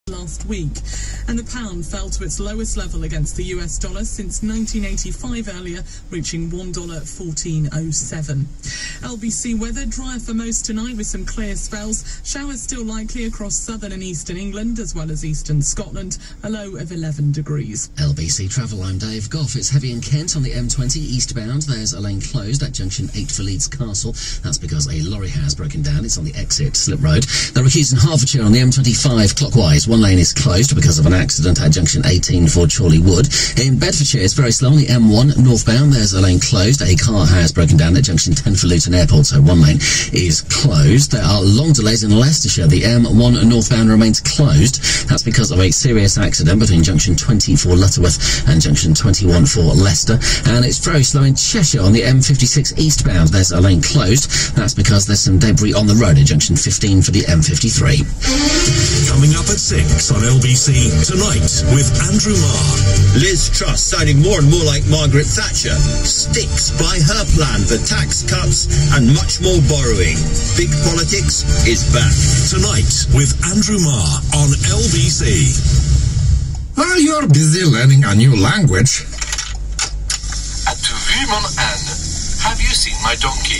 last week, and the pound fell to its lowest level against the US dollar since 1985 earlier, reaching $1.1407. LBC weather, drier for most tonight with some clear spells. Showers still likely across southern and eastern England as well as eastern Scotland, a low of 11 degrees. LBC Travel, I'm Dave Goff. It's heavy in Kent on the M20 eastbound. There's a lane closed at junction 8 for Leeds Castle. That's because a lorry has broken down. It's on the exit Slip Road. There are queues in Hertfordshire on the M25 clockwise. One lane is closed because of an accident at junction 18 for Chorley Wood. In Bedfordshire, it's very slow on the M1 northbound. There's a lane closed. A car has broken down at junction 10 for Luton Airport, so one lane is closed. There are long delays in Leicestershire. The M1 northbound remains closed. That's because of a serious accident between junction 20 for Lutterworth and junction 21 for Leicester. And it's very slow in Cheshire on the M56 eastbound. There's a lane closed. That's because there's some debris on the road at junction 15 for the M53. Coming up at 6 on LBC Tonight with Andrew Marr. Liz Truss sounding more and more like Margaret Thatcher. Sticks by her plan for tax cuts and much more borrowing. Big politics is back. Tonight with Andrew Marr on LBC. While you're busy learning a new language... At vu mon âne, have you seen my donkey?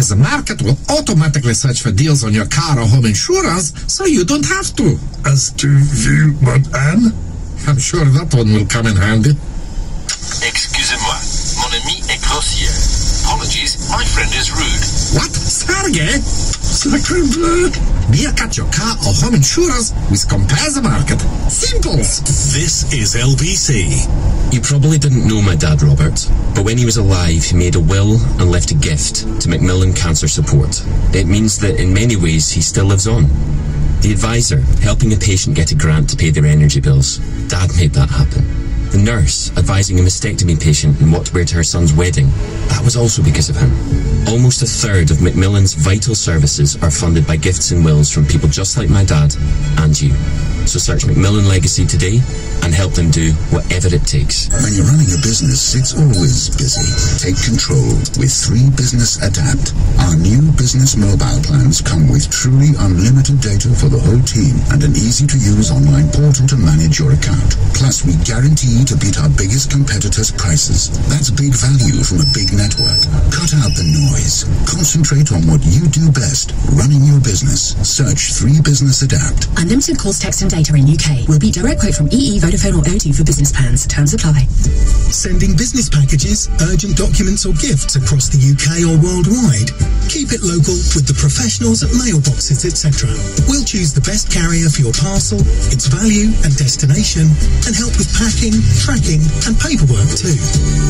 The market will automatically search for deals on your car or home insurance, so you don't have to. As to vu mon âne? I'm sure that one will come in handy. Excusez-moi, mon ami est grossier. Apologies, my friend is rude. What? Sergey? Sacre bleu! Cut your car or home insurance with Compare the Market. Simple. This is LBC. You probably didn't know my dad, Robert, but when he was alive, he made a will and left a gift to Macmillan Cancer Support. It means that in many ways, he still lives on. The advisor, helping a patient get a grant to pay their energy bills. Dad made that happen. The nurse, advising a mastectomy patient on what to wear to her son's wedding. That was also because of him. Almost a third of Macmillan's vital services are funded by gifts and wills from people just like my dad and you. So search Macmillan Legacy today and help them do whatever it takes. When you're running a business, it's always busy. Take control with 3 Business Adapt. Our new business mobile plans come with truly unlimited data for the whole team and an easy-to-use online portal to manage your account. Plus, we guarantee to beat our biggest competitors' prices. That's big value from a big network. Cut out the noise. Concentrate on what you do best, running your business. Search 3 Business Adapt. Unlimited calls, text and data in UK will be direct quote from EE, Vodafone or O2 for business plans. Terms apply. Sending business packages, urgent documents or gifts across the UK or worldwide? Keep it local with the professionals at mailboxes, etc. We'll choose the best carrier for your parcel, its value and destination, and help with packing, tracking and paperwork too.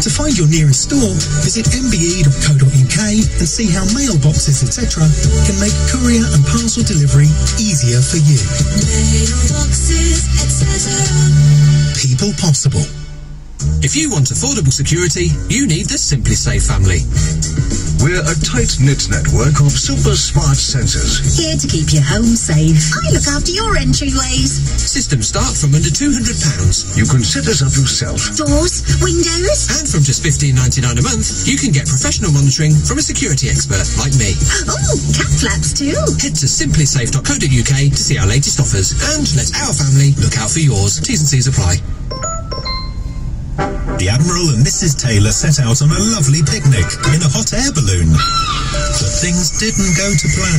To find your nearest store, visit mbe.co.uk and see how mailboxes, etc. can make courier and parcel delivery easier for you. Mailboxes, etc. People possible. If you want affordable security, you need the Simply Safe family. We're a tight-knit network of super smart sensors. Here to keep your home safe. I look after your entryways. Systems start from under £200. You can set us up yourself. Doors, windows. And from just $15.99 a month, you can get professional monitoring from a security expert like me. Oh, cat flaps too. Head to simplysafe.co.uk to see our latest offers and let our family look out for yours. T's and C's apply. The Admiral and Mrs. Taylor set out on a lovely picnic in a hot air balloon. But things didn't go to plan.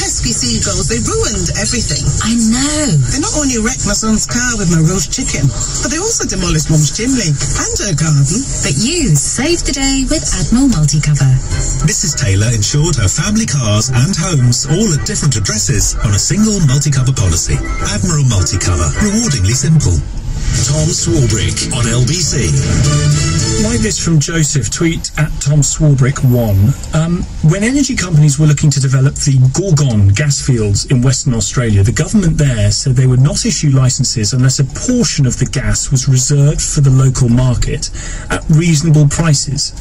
Pesky seagulls, they ruined everything. I know. They not only wrecked my son's car with my roast chicken, but they also demolished Mum's chimney and her garden. But you saved the day with Admiral Multicover. Mrs. Taylor insured her family cars and homes, all at different addresses, on a single multi-cover policy. Admiral Multicover. Rewardingly simple. Tom Swarbrick on LBC. Like this from Joseph, tweet at Tom Swarbrick1. When energy companies were looking to develop the Gorgon gas fields in Western Australia, the government there said they would not issue licenses unless a portion of the gas was reserved for the local market at reasonable prices.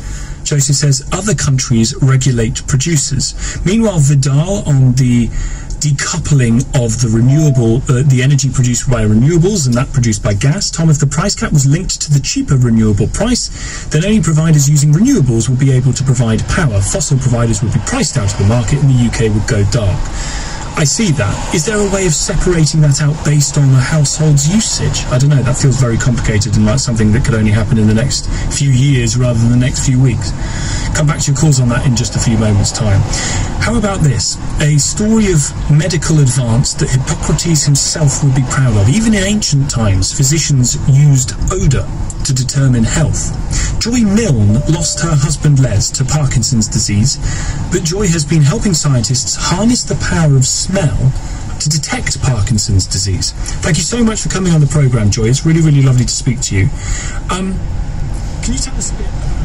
Joseph says other countries regulate producers. Meanwhile, Vidal on the decoupling of the renewable, the energy produced by renewables and that produced by gas. Tom, if the price cap was linked to the cheaper renewable price, then only providers using renewables would be able to provide power. Fossil providers would be priced out of the market and the UK would go dark. I see that. Is there a way of separating that out based on a household's usage? I don't know, that feels very complicated and like something that could only happen in the next few years rather than the next few weeks. Come back to your calls on that in just a few moments' time. How about this? A story of medical advance that Hippocrates himself would be proud of. Even in ancient times, physicians used odour to determine health. Joy Milne lost her husband Les to Parkinson's disease, but Joy has been helping scientists harness the power of smell to detect Parkinson's disease. Thank you so much for coming on the programme, Joy. It's really, really lovely to speak to you. Can you tell us a bit about...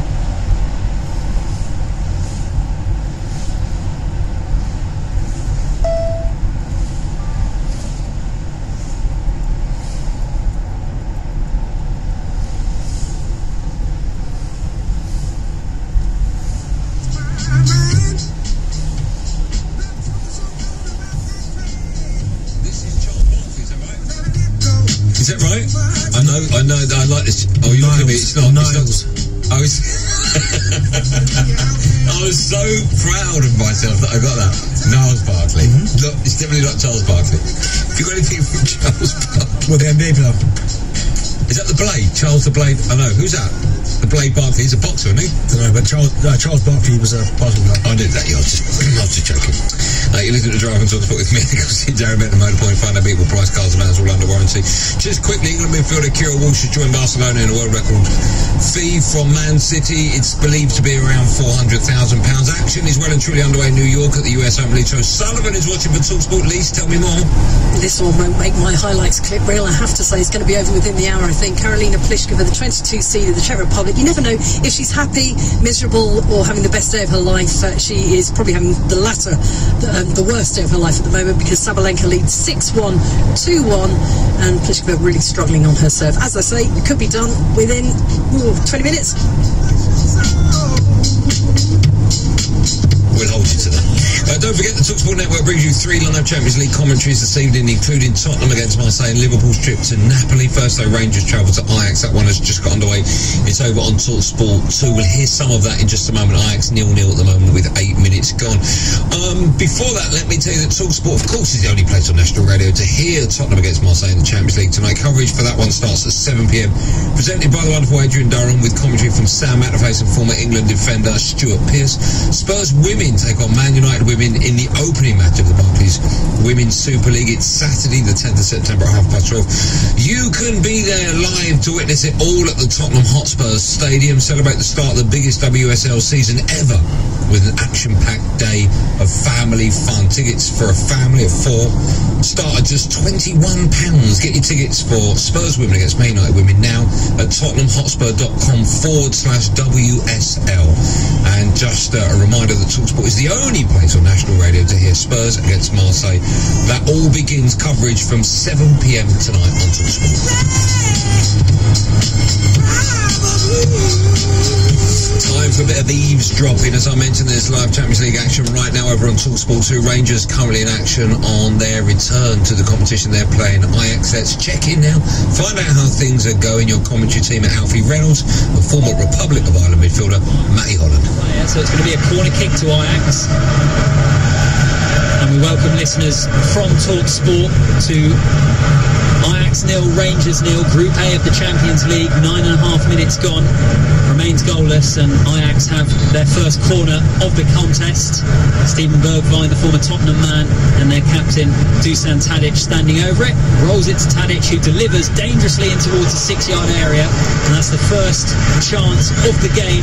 Is that right? I know, I like this. Oh, you're looking at me, it's not. I was so proud of myself that I got that. Niles Barkley. Look, it's definitely not Charles Barkley. Have you got anything from Charles Barkley? Well, the NBA player. Is that the Blade? Charles the Blade? I know. Who's that? The Blade Barkley. He's a boxer, isn't he? I don't know, but Charles Barkley was a basketball player. I did that. I was just joking. You're listening to Drive and Talk Sport with me, Nicholas Darren Benton, Motor Point, find out people, price, cars and vans all under warranty. Just quickly, England midfielder Kira Walsh has joined Barcelona in a world record fee from Man City. It's believed to be around £400,000. Action is well and truly underway in New York at the US Open League. So Sullivan is watching for TalkSport. Lise, tell me more. This one won't make my highlights clip reel. I have to say it's going to be over within the hour, I think. Karolina Pliskova, the 22 seed of the Czech Republic. You never know if she's happy, miserable, or having the best day of her life. She is probably having the latter, the worst day of her life at the moment, because Sabalenka leads 6-1, 2-1, and Pliskova really struggling on her serve. As I say, it could be done within 20 minutes. We'll hold you to that. Don't forget the TalkSport Network brings you 3 live Champions League commentaries this evening, including Tottenham against Marseille and Liverpool's trip to Napoli. First, though, Rangers travel to Ajax. That one has just got underway. It's over on TalkSport 2. We'll hear some of that in just a moment. Ajax 0-0 at the moment with 8 minutes gone. Before that, let me tell you that TalkSport, of course, is the only place on national radio to hear Tottenham against Marseille in the Champions League tonight. Coverage for that one starts at 7 p.m. Presented by the wonderful Adrian Durham, with commentary from Sam Matterface and former England defender Stuart Pearce. Spurs women take on Man United women in the opening match of the Barclays Women's Super League. It's Saturday the 10th of September at 12:30. You can be there live to witness it all at the Tottenham Hotspur Stadium. Celebrate the start of the biggest WSL season ever with an action-packed day of family fun. Tickets for a family of 4 start at just £21. Get your tickets for Spurs women against Man United women now at tottenhamhotspur.com/WSL. And just a reminder that TalkSport is the only place on national radio to hear Spurs against Marseille. That all begins coverage from 7 p.m. tonight on TalkSport. Time for a bit of eavesdropping. As I mentioned, there's live Champions League action right now over on TalkSport 2. Rangers currently in action on their return to the competition. They're playing Ajax. Let's check in now. Find out how things are going. Your commentary team at Alfie Reynolds, the former Republic of Ireland midfielder Matty Holland. Yeah, so it's going to be a corner kick to Ajax. And we welcome listeners from TalkSport to Ajax 0, Rangers 0, Group A of the Champions League. 9.5 minutes gone, remains goalless, and Ajax have their first corner of the contest. Steven Bergwijn, the former Tottenham man, and their captain Dusan Tadic standing over it. Rolls it to Tadic, who delivers dangerously in towards the 6-yard area, and that's the first chance of the game.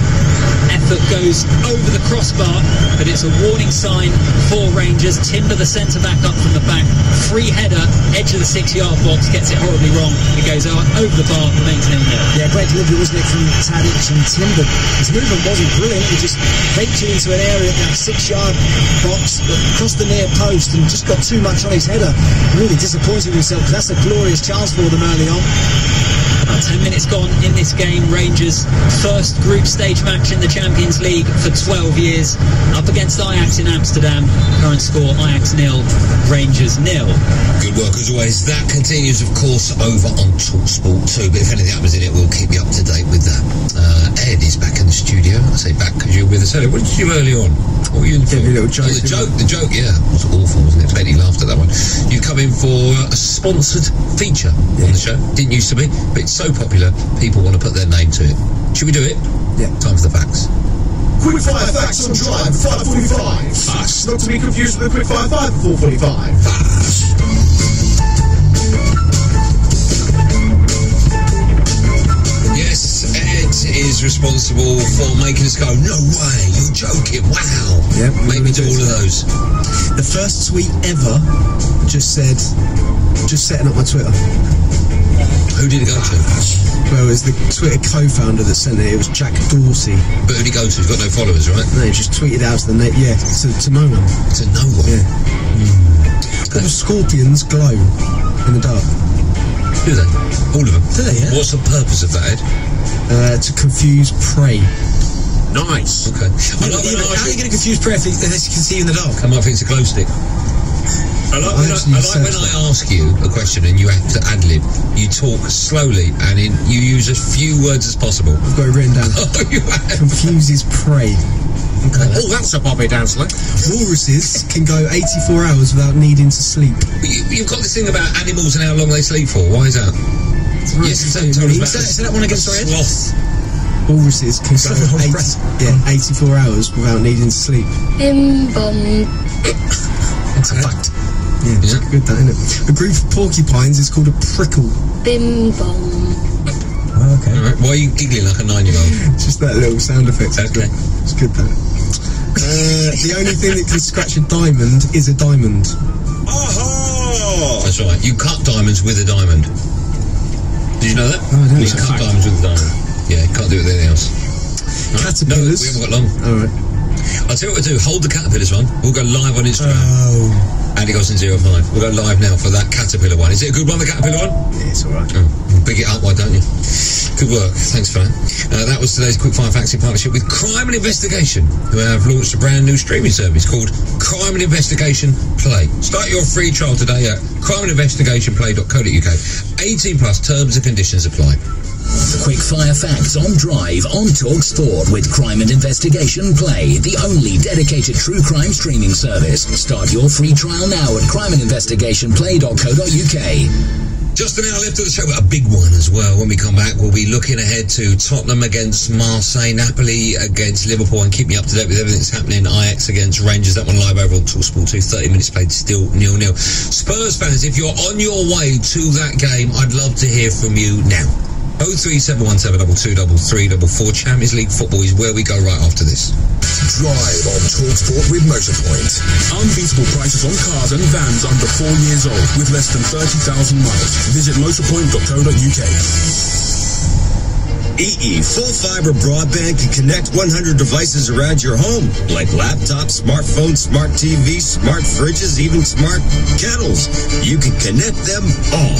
Effort goes over the crossbar, but it's a warning sign for Rangers. Timber, the centre-back, up from the back. Free header, edge of the 6-yard box, gets it horribly wrong. It goes over the bar, remains 0-0. Yeah, great delivery, wasn't it, from Tadic and Timber. His movement wasn't brilliant. He just ventured into an area of that 6-yard box, across the near post, and just got too much on his header. Really disappointed himself, because that's a glorious chance for them early on. About 10 minutes gone in this game. Rangers' first group stage match in the Champions League for 12 years, up against Ajax in Amsterdam. Current score, Ajax 0, Rangers 0. Good work as always. That continues, of course, over on TalkSport 2. But if anything happens in it, we'll keep you up to date with that. Ed is back in the studio. I say back because you were with us earlier. What did you do early on? What were you in for? Little joke. Oh, the joke, yeah. It was awful, wasn't it? Betty laughed at that one. You come in for a sponsored feature on the show. Didn't used to be, but it's so popular, people want to put their name to it. Should we do it? Yeah. Time for the facts. Quickfire Facts on Drive, 5:45. Facts. Not to be confused with the Quickfire 5 at 4:45. Facts. Yes, Ed is responsible for making us go, no way, you're joking, wow. Yep. Maybe do all of those. The first tweet ever just setting up my Twitter. Who did it go to? Well, it was the Twitter co-founder that sent it. It was Jack Dorsey. But who did he go to? He's got no followers, right? No, he just tweeted out to the net. Yeah, to no one. To no one? Yeah. All scorpions glow in the dark. Do they? All of them? Do they, yeah? What's the purpose of that, Ed? To confuse prey. Nice. Okay. How are you going to confuse prey if you can see you in the dark? I might think it's a glow stick. I like when I ask you a question and you have to ad-lib. You talk slowly and you use as few words as possible. I've got it written down. Oh, you have? Confuses prey. Okay. Oh, that's a Bobby Dazzler. Walruses can go 84 hours without needing to sleep. You've got this thing about animals and how long they sleep for. Why is that? Right. Yes, say that one again, sorry, Ed. Sloth. Walruses can go 84 hours without needing to sleep. It's a fact. Yeah, it's good, that, isn't it? A group of porcupines is called a prickle. Bim bom. Okay. All right. Why are you giggling like a 9-year-old? Just that little sound effect. Okay. It's good, that. The only thing that can scratch a diamond is a diamond. Oh! That's right. You cut diamonds with a diamond. Did you know that? Oh, I don't know. You cut diamonds with a diamond. Yeah, can't do it with anything else. Caterpillars. No, we haven't got long. Alright. I'll tell you what we'll do. Hold the caterpillars one. We'll go live on Instagram. Oh. Andy Gosling 05. We'll go live now for that caterpillar one. Is it a good one, the caterpillar one? Yeah, it's alright. Oh, big it up, why don't you? Good work. Thanks for that. That was today's Quickfire Facts in partnership with Crime and Investigation, who have launched a brand new streaming service called Crime and Investigation Play. Start your free trial today at crimeandinvestigationplay.co.uk. 18 plus, terms and conditions apply. Quickfire Facts on Drive on TalkSport with Crime and Investigation Play, the only dedicated true crime streaming service. Start your free trial now at crimeandinvestigationplay.co.uk. Just an hour left of the show, but a big one as well. When we come back, we'll be looking ahead to Tottenham against Marseille, Napoli against Liverpool, and keep me up to date with everything that's happening. Ajax against Rangers, that one live over on TalkSport 2. 30 minutes played, still 0-0. Spurs fans, if you're on your way to that game, I'd love to hear from you now. 03717223344. Champions League football is where we go right after this. Drive on TalkSport with Motorpoint. Unbeatable prices on cars and vans under 4 years old with less than 30,000 miles. Visit motorpoint.co.uk. EE full fiber broadband can connect 100 devices around your home, like laptops, smartphones, smart TVs, smart fridges, even smart kettles. You can connect them all.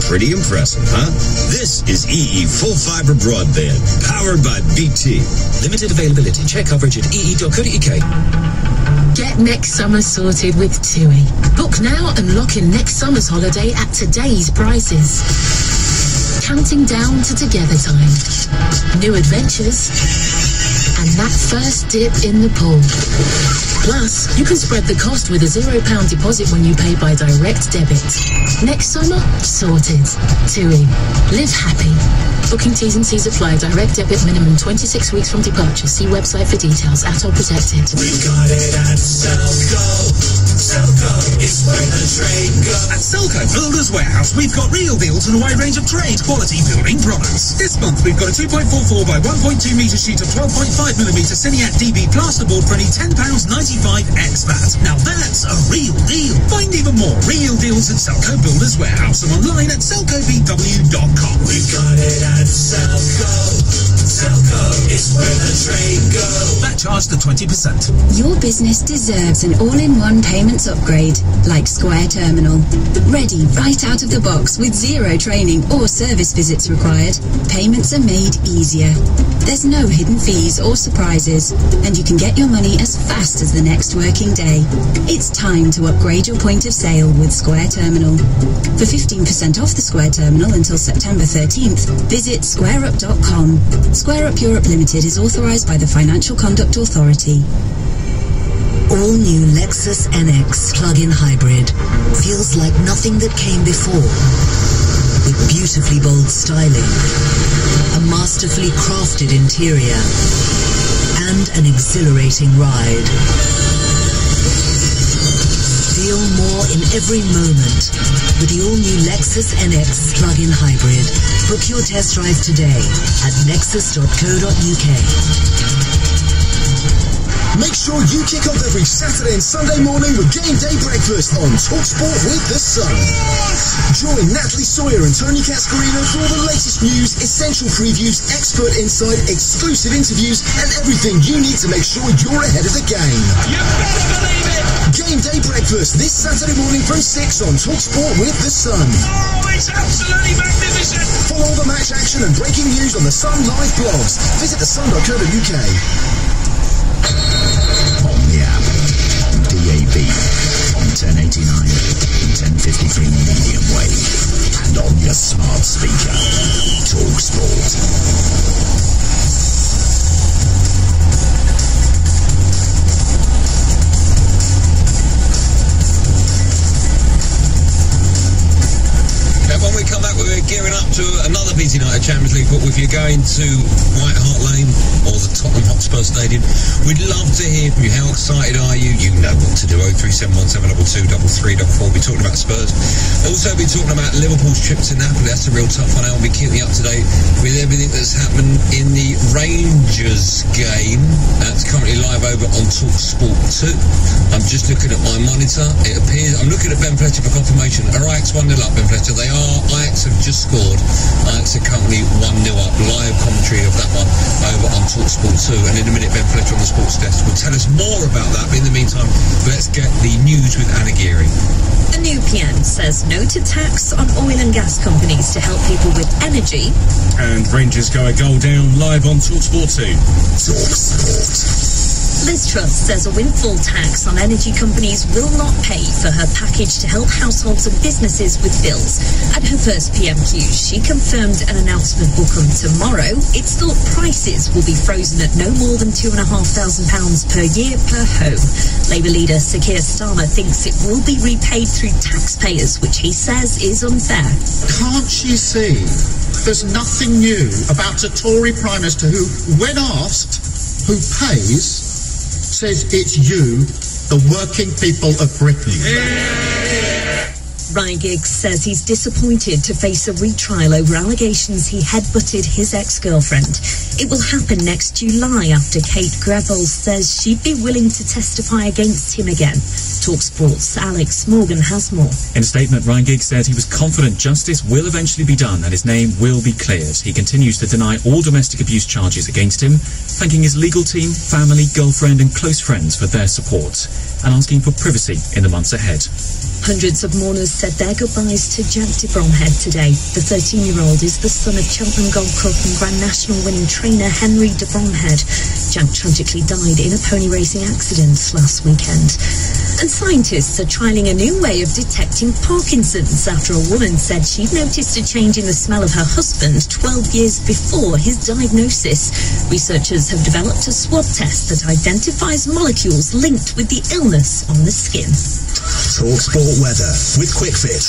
Pretty impressive, huh? This is EE full fiber broadband, powered by BT. Limited availability. Check coverage at ee.co.uk. Get next summer sorted with TUI. Book now and lock in next summer's holiday at today's prices. Counting down to together time. New adventures. And that first dip in the pool. Plus, you can spread the cost with a £0 deposit when you pay by direct debit. Next summer, sorted. TUI. Live happy. Booking T's and C's apply. Direct debit minimum 26 weeks from departure. See website for details. At or protected. We've got it at Selco. Selco is where the trade goes. At Selco Builders Warehouse, we've got real deals on a wide range of trade quality building products. This month, we've got a 2.44 by 1.2 metre sheet of 12.5mm Ciniac DB plasterboard for only £10.95 ex VAT. Now that's a real deal. Find even more real deals at Selco Builders Warehouse and online at selcobw.com. We've got it at Selco. Selco is where the trade goes. That charged the 20%. Your business deserves an all-in-one payments upgrade like Square Terminal. Ready right out of the box with zero training or service visits required. Payments are made easier. There's no hidden fees or surprises, and you can get your money as fast as the next working day. It's time to upgrade your point of sale with Square Terminal. For 15% off the Square Terminal until September 13th, visit squareup.com. Square Up Europe Limited is authorised by the Financial Conduct Authority. All new Lexus NX plug-in hybrid feels like nothing that came before. With beautifully bold styling, a masterfully crafted interior, and an exhilarating ride. Feel more in every moment with the all-new Lexus NX plug-in hybrid. Book your test drive today at lexus.co.uk. Make sure you kick off every Saturday and Sunday morning with Game Day Breakfast on TalkSport with The Sun. Join Natalie Sawyer and Tony Cascarino for all the latest news, essential previews, expert insight, exclusive interviews, and everything you need to make sure you're ahead of the game. You better believe it! Game Day Breakfast this Saturday morning from 6 on TalkSport with The Sun. Oh, it's absolutely magnificent! Follow the match action and breaking news on The Sun live blogs. Visit thesun.co.uk. On the app, on DAB, on 1089, 1053 medium wave, and on your smart speaker. TalkSport. When we come back, we're gearing up to another busy night of Champions League football. If you're going to White Hart Lane or the Tottenham Hotspur Stadium, we'd love to hear from you. How excited are you? You know what to do. 03717223344. We'll be talking about Spurs. Also, be talking about Liverpool's trip to Napoli. That's a real tough one. I'll be keeping you up to date with everything that's happened in the Rangers game. That's currently live over on TalkSport 2. I'm just looking at my monitor. It appears I'm looking at Ben Fletcher for confirmation. Ajax 1-0 up, Ben Fletcher. They are. Ajax have just scored. Ajax are currently 1-0 up. Live commentary of that one over on TalkSport 2. And in a minute, Ben Fletcher on the sports desk will tell us more about that. But in the meantime, let's get the news with Anna Geary. The new PM says no to tax on oil and gas companies to help people with energy. And Rangers go a goal down live on TalkSport 2. TalkSport. Liz Truss says a windfall tax on energy companies will not pay for her package to help households and businesses with bills. At her first PMQ, she confirmed an announcement will come tomorrow. It's thought prices will be frozen at no more than £2,500 per year per home. Labour leader Sir Keir Starmer thinks it will be repaid through taxpayers, which he says is unfair. Can't she see there's nothing new about a Tory Prime Minister who, when asked who pays, says it's you, the working people of Britain. Ryan Giggs says he's disappointed to face a retrial over allegations he headbutted his ex-girlfriend. It will happen next July after Kate Greville says she'd be willing to testify against him again. TalkSport's Alex Morgan has more. In a statement, Ryan Giggs said he was confident justice will eventually be done and his name will be cleared. He continues to deny all domestic abuse charges against him, thanking his legal team, family, girlfriend and close friends for their support and asking for privacy in the months ahead. Hundreds of mourners said their goodbyes to Jack de Bromhead today. The 13-year-old is the son of Cheltenham Golf Club and Grand National winning trainer Henry de Bromhead. Jack tragically died in a pony racing accident last weekend. And scientists are trialling a new way of detecting Parkinson's after a woman said she'd noticed a change in the smell of her husband 12 years before his diagnosis. Researchers have developed a swab test that identifies molecules linked with the illness on the skin. TalkSport weather with QuickFit.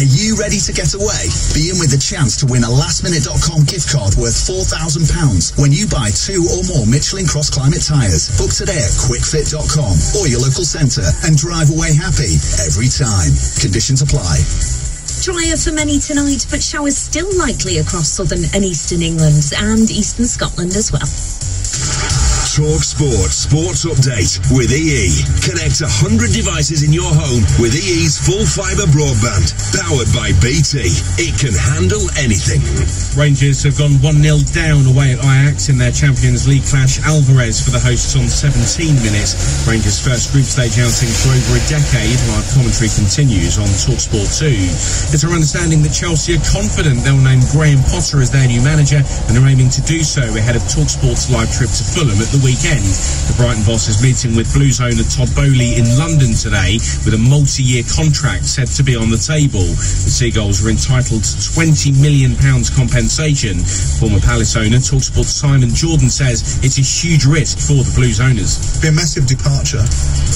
Are you ready to get away? Be in with the chance to win a lastminute.com gift card worth £4,000 when you buy 2 or more Michelin Cross Climate tyres. Book today at quickfit.com or your local centre and drive away happy every time. Conditions apply. Drier for many tonight, but showers still likely across southern and eastern England and eastern Scotland as well. Talk Sport Sports Update with EE. Connect 100 devices in your home with EE's full fibre broadband, powered by BT. It can handle anything. Rangers have gone 1-0 down away at Ajax in their Champions League clash. Alvarez for the hosts on 17 minutes. Rangers' first group stage outing for over a decade. Live commentary continues on TalkSport 2. It's our understanding that Chelsea are confident they'll name Graham Potter as their new manager, and are aiming to do so ahead of TalkSport's live trip to Fulham at the weekend. The Brighton boss is meeting with Blues owner Todd Bowley in London today, with a multi-year contract said to be on the table. The Seagulls are entitled to £20 million compensation. Former Palace owner TalkSport's Simon Jordan says it's a huge risk for the Blues owners. It'll be a massive departure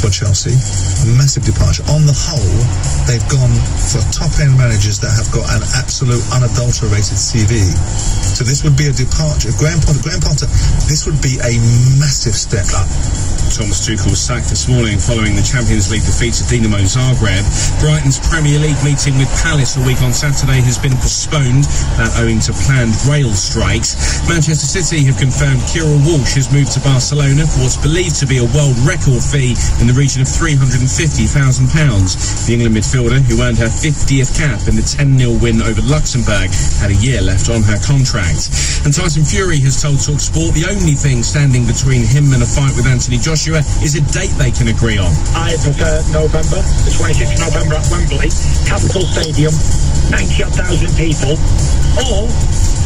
for Chelsea, a massive departure. On the whole, they've gone for top-end managers that have got an absolute unadulterated CV. So this would be a departure. Graham Potter, this would be a massive step up. Thomas Tuchel was sacked this morning following the Champions League defeat to Dinamo Zagreb. Brighton's Premier League meeting with Palace a week on Saturday has been postponed, that owing to planned rail strikes. Manchester City have confirmed Kyril Walsh has moved to Barcelona for what's believed to be a world record fee in the region of £350,000. The England midfielder, who earned her 50th cap in the 10-0 win over Luxembourg, had a year left on her contract. And Tyson Fury has told TalkSport the only thing standing between him and a fight with Anthony Joshua is a date they can agree on. I prefer November, the 26th of November at Wembley, Capital Stadium, 90,000 people, or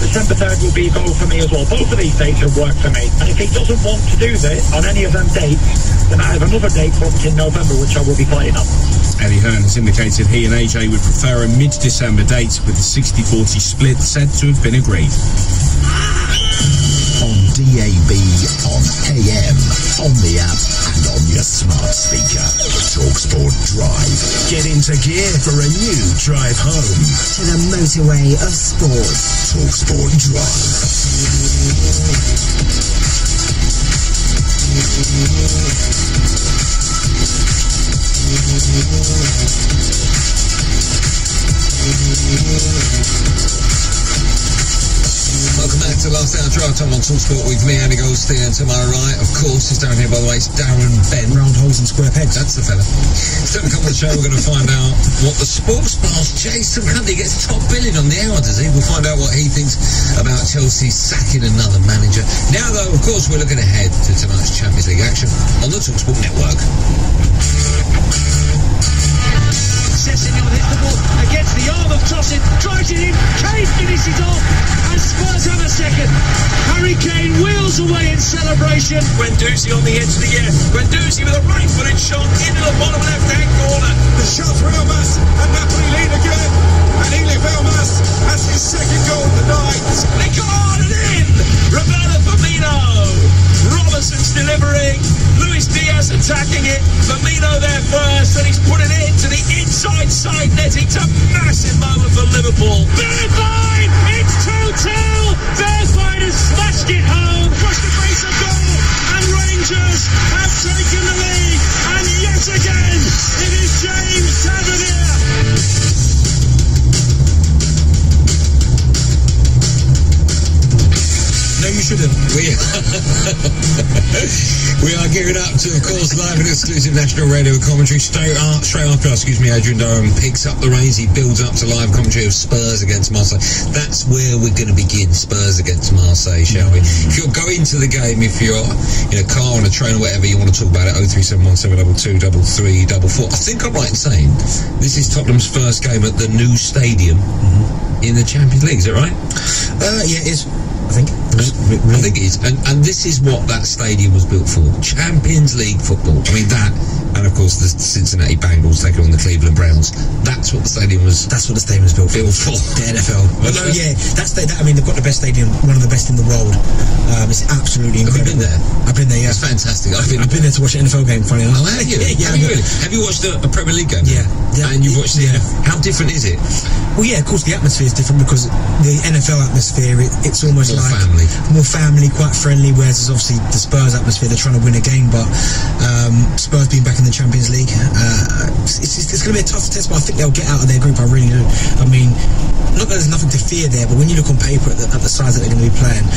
December 3rd will be a goal for me as well. Both of these dates have worked for me. And if he doesn't want to do this on any of them dates, then I have another date booked in November, which I will be fighting on. Eddie Hearn has indicated he and AJ would prefer a mid-December date, with the 60-40 split said to have been agreed. On DAB, on AM, on the app, and on your smart speaker. TalkSport Drive. Get into gear for a new drive home. To the motorway of sport. TalkSport Welcome back to Last Hour Drive Time on TalkSport with me, Andy Goldstein, and to my right, of course, is down here, by the way, it's Darren Ben. Round holes and square pegs. That's the fella. Still to come on the show, we're going to find out what the sports boss, Jason Cundy, gets top billing on the hour, does he? We'll find out what he thinks about Chelsea sacking another manager. Now, though, of course, we're looking ahead to tonight's Champions League action on the TalkSport network. Sessegnon hits the ball against the arm of Tosin, drives it in, Kane finishes off, and Spurs have a second. Harry Kane wheels away in celebration. Guendouzi on the edge of the air. Guendouzi with a right-footed shot into the bottom left-hand corner. The shot for Elmas, and Napoli lead again. And Elif Elmas has his second goal of the night. They go on and in. Roberto Firmino. Robertson's delivering. Luis Diaz attacking it. Firmino there first, and he's putting it into the inside side net. It's a massive moment for Liverpool. Bergwijn! It's 2-2! Bergwijn has smashed it home. Across the face of goal, and Rangers have taken the lead. And yet again, it is James Tavernier. No, you shouldn't. We are gearing up to, of course, live and exclusive national radio commentary. Straight after, Adrian Durham picks up the reins. He builds up to live commentary of Spurs against Marseille. That's where we're going to begin, Spurs against Marseille, shall we? If you're going to the game, if you're in a car, on a train, or whatever, you want to talk about it, 03717223344. I think I'm right in saying this is Tottenham's first game at the new stadium in the Champions League. Is it right? Yeah, it is. I think. I think it is. And this is what that stadium was built for. Champions League football. I mean, that, and of course the Cincinnati Bengals taking on the Cleveland Browns. That's what the stadium was. That's what the stadium was built for. The NFL. Well, no, yeah, I mean, they've got the best stadium, one of the best in the world. It's absolutely incredible. Have you been there? I've been there, yeah. It's fantastic. I've been there to watch an NFL game, funny enough. Oh, have you? Yeah, have you really? Have you watched a Premier League game? Yeah. And you've watched it? How different is it? Well, yeah, of course the atmosphere is different, because the NFL atmosphere, it's almost more like more family, quite friendly, whereas there's obviously the Spurs atmosphere. They're trying to win a game, but Spurs being back in the Champions League, it's going to be a tough test, but I think they'll get out of their group. I really do. I mean, not that there's nothing to fear there, but when you look on paper at the sides that they're going to be playing,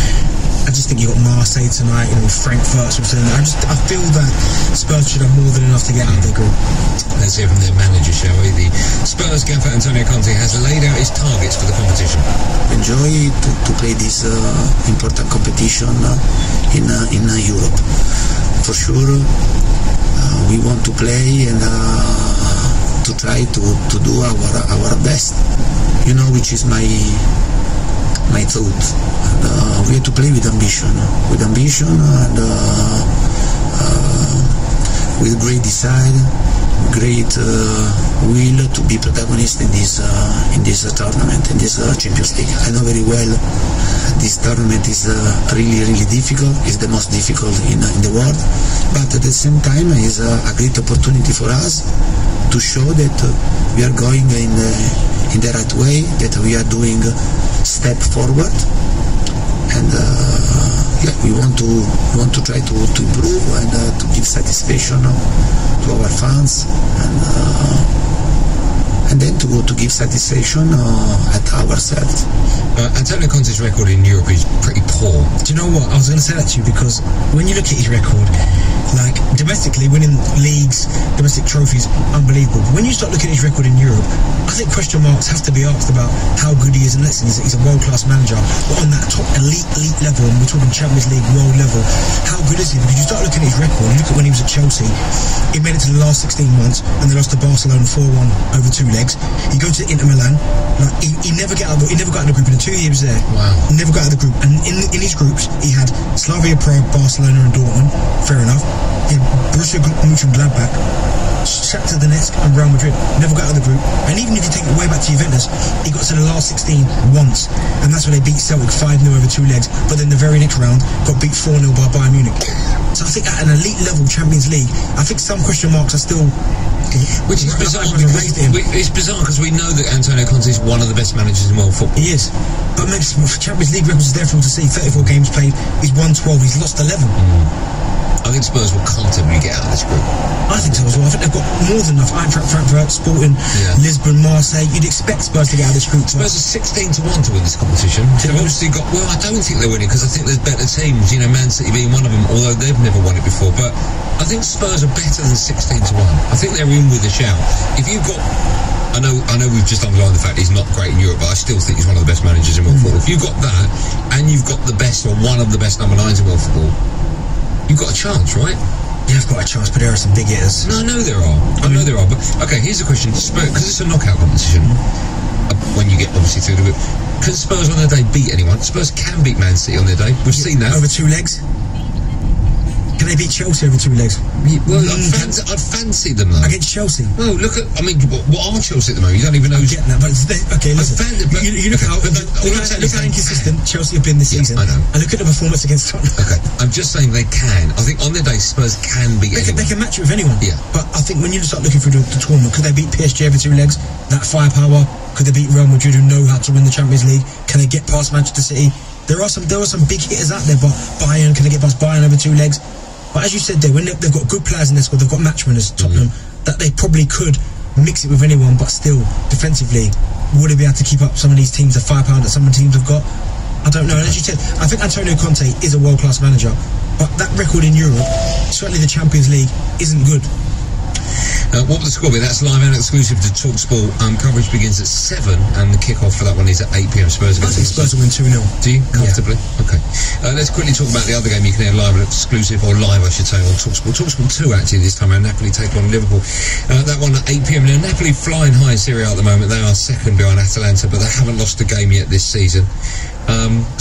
I just think you got Marseille tonight, Frankfurt. I feel that Spurs should have more than enough to get out of their group. Let's hear from their manager, shall we? The Spurs gaffer Antonio Conte has laid out his targets for the competition. Enjoy to play this important competition in Europe. For sure, we want to play and to try to do our best. Which is my thought. And, we have to play with ambition and with great desire, great will to be protagonist in this tournament, in this Champions League. I know very well this tournament is really difficult. It's the most difficult in the world, but at the same time is a great opportunity for us to show that we are going in the right way, that we are doing step forward, and we want to try to improve and to give satisfaction to our fans, and then to give satisfaction at ourselves. Antonio Conte's record in Europe is pretty poor. Do you know what? I was going to say that to you, because when you look at his record, like domestically winning leagues, domestic trophies, unbelievable. When you start looking at his record in Europe, I think question marks have to be asked about how good he is. And listen, he's a world-class manager, but on that top elite level, and we're talking Champions League, world level, how good is he? Because you start looking at his record, you look at when he was at Chelsea, he made it to the last 16 months, and they lost to Barcelona 4-1 over 2 legs. He goes to Inter Milan, like he never got out of the group in the 2 years there. Wow. Never got out of the group. And in his groups, he had Slavia Prague, Barcelona and Dortmund, fair enough. He had Borussia Mönchengladbach, Shakhtar Donetsk and Real Madrid. Never got out of the group. And even if you take it way back to Juventus, he got to the last 16 once, and that's when they beat Celtic 5-0 over 2 legs. But then the very next round got beat 4-0 by Bayern Munich. So I think at an elite level Champions League, I think some question marks are still... Which is bizarre. It's bizarre because we know that Antonio Conte is one of the best managers in world football. He is. But maybe Champions League records is there for him to see. 34 games played, he's won 12, he's lost 11. I think Spurs will comfortably get out of this group. I think so as well. I think they've got more than enough. Eintracht Frankfurt, Sporting, Lisbon, Marseille. You'd expect Spurs to get out of this group. Spurs are 16-1 to win this competition. They've obviously got... Well, I don't think they're winning because I think there's better teams. Man City being one of them, although they've never won it before. But I think Spurs are better than 16-1. I think they're in with a shout. If you've got... I know we've just underlined the fact he's not great in Europe, but I still think he's one of the best managers in world football. If you've got that, and you've got the best or one of the best number 9s in world football, you've got a chance, right? Yeah, I've got a chance, but there are some big hitters. No, I know there are. But okay, here's a question: Spurs, because it's a knockout competition. When you get obviously through the group, can Spurs on their day beat anyone? Spurs can beat Man City on their day. We've seen that over 2 legs. Can they beat Chelsea over 2 legs? Well, I'd fancy them though. Against Chelsea? Well, look at, what are Chelsea at the moment? You don't even know. I get that, but okay, listen. You look how inconsistent Chelsea have been this season. I know. And look at the performance against Tottenham. Okay, I'm just saying they can. I think on their day Spurs can beat anyone. They can match it with anyone. Yeah. But I think when you start looking through the tournament, could they beat PSG over 2 legs? That firepower. Could they beat Real Madrid, who know how to win the Champions League? Can they get past Manchester City? There are some big hitters out there, but Bayern, can they get past Bayern over 2 legs? But as you said there, when they've got good players in their squad, they've got matchwinners, Tottenham, that they probably could mix it with anyone, but still, defensively, would they be able to keep up some of these teams, the firepower that some of the teams have got? I don't know. And as you said, I think Antonio Conte is a world-class manager, but that record in Europe, certainly the Champions League, isn't good. What was the score be? That's live and exclusive to TalkSport. Coverage begins at 7 and the kick-off for that one is at 8 p.m. Spurs I think Spurs will win 2-0. Do you? Comfortably? Yeah. Okay. Let's quickly talk about the other game you can hear live and exclusive, or live I should say, on TalkSport. TalkSport 2 actually this time around. Napoli take on Liverpool. That one at 8 p.m. Now Napoli flying high in Serie A at the moment. They are second behind Atalanta, but they haven't lost a game yet this season.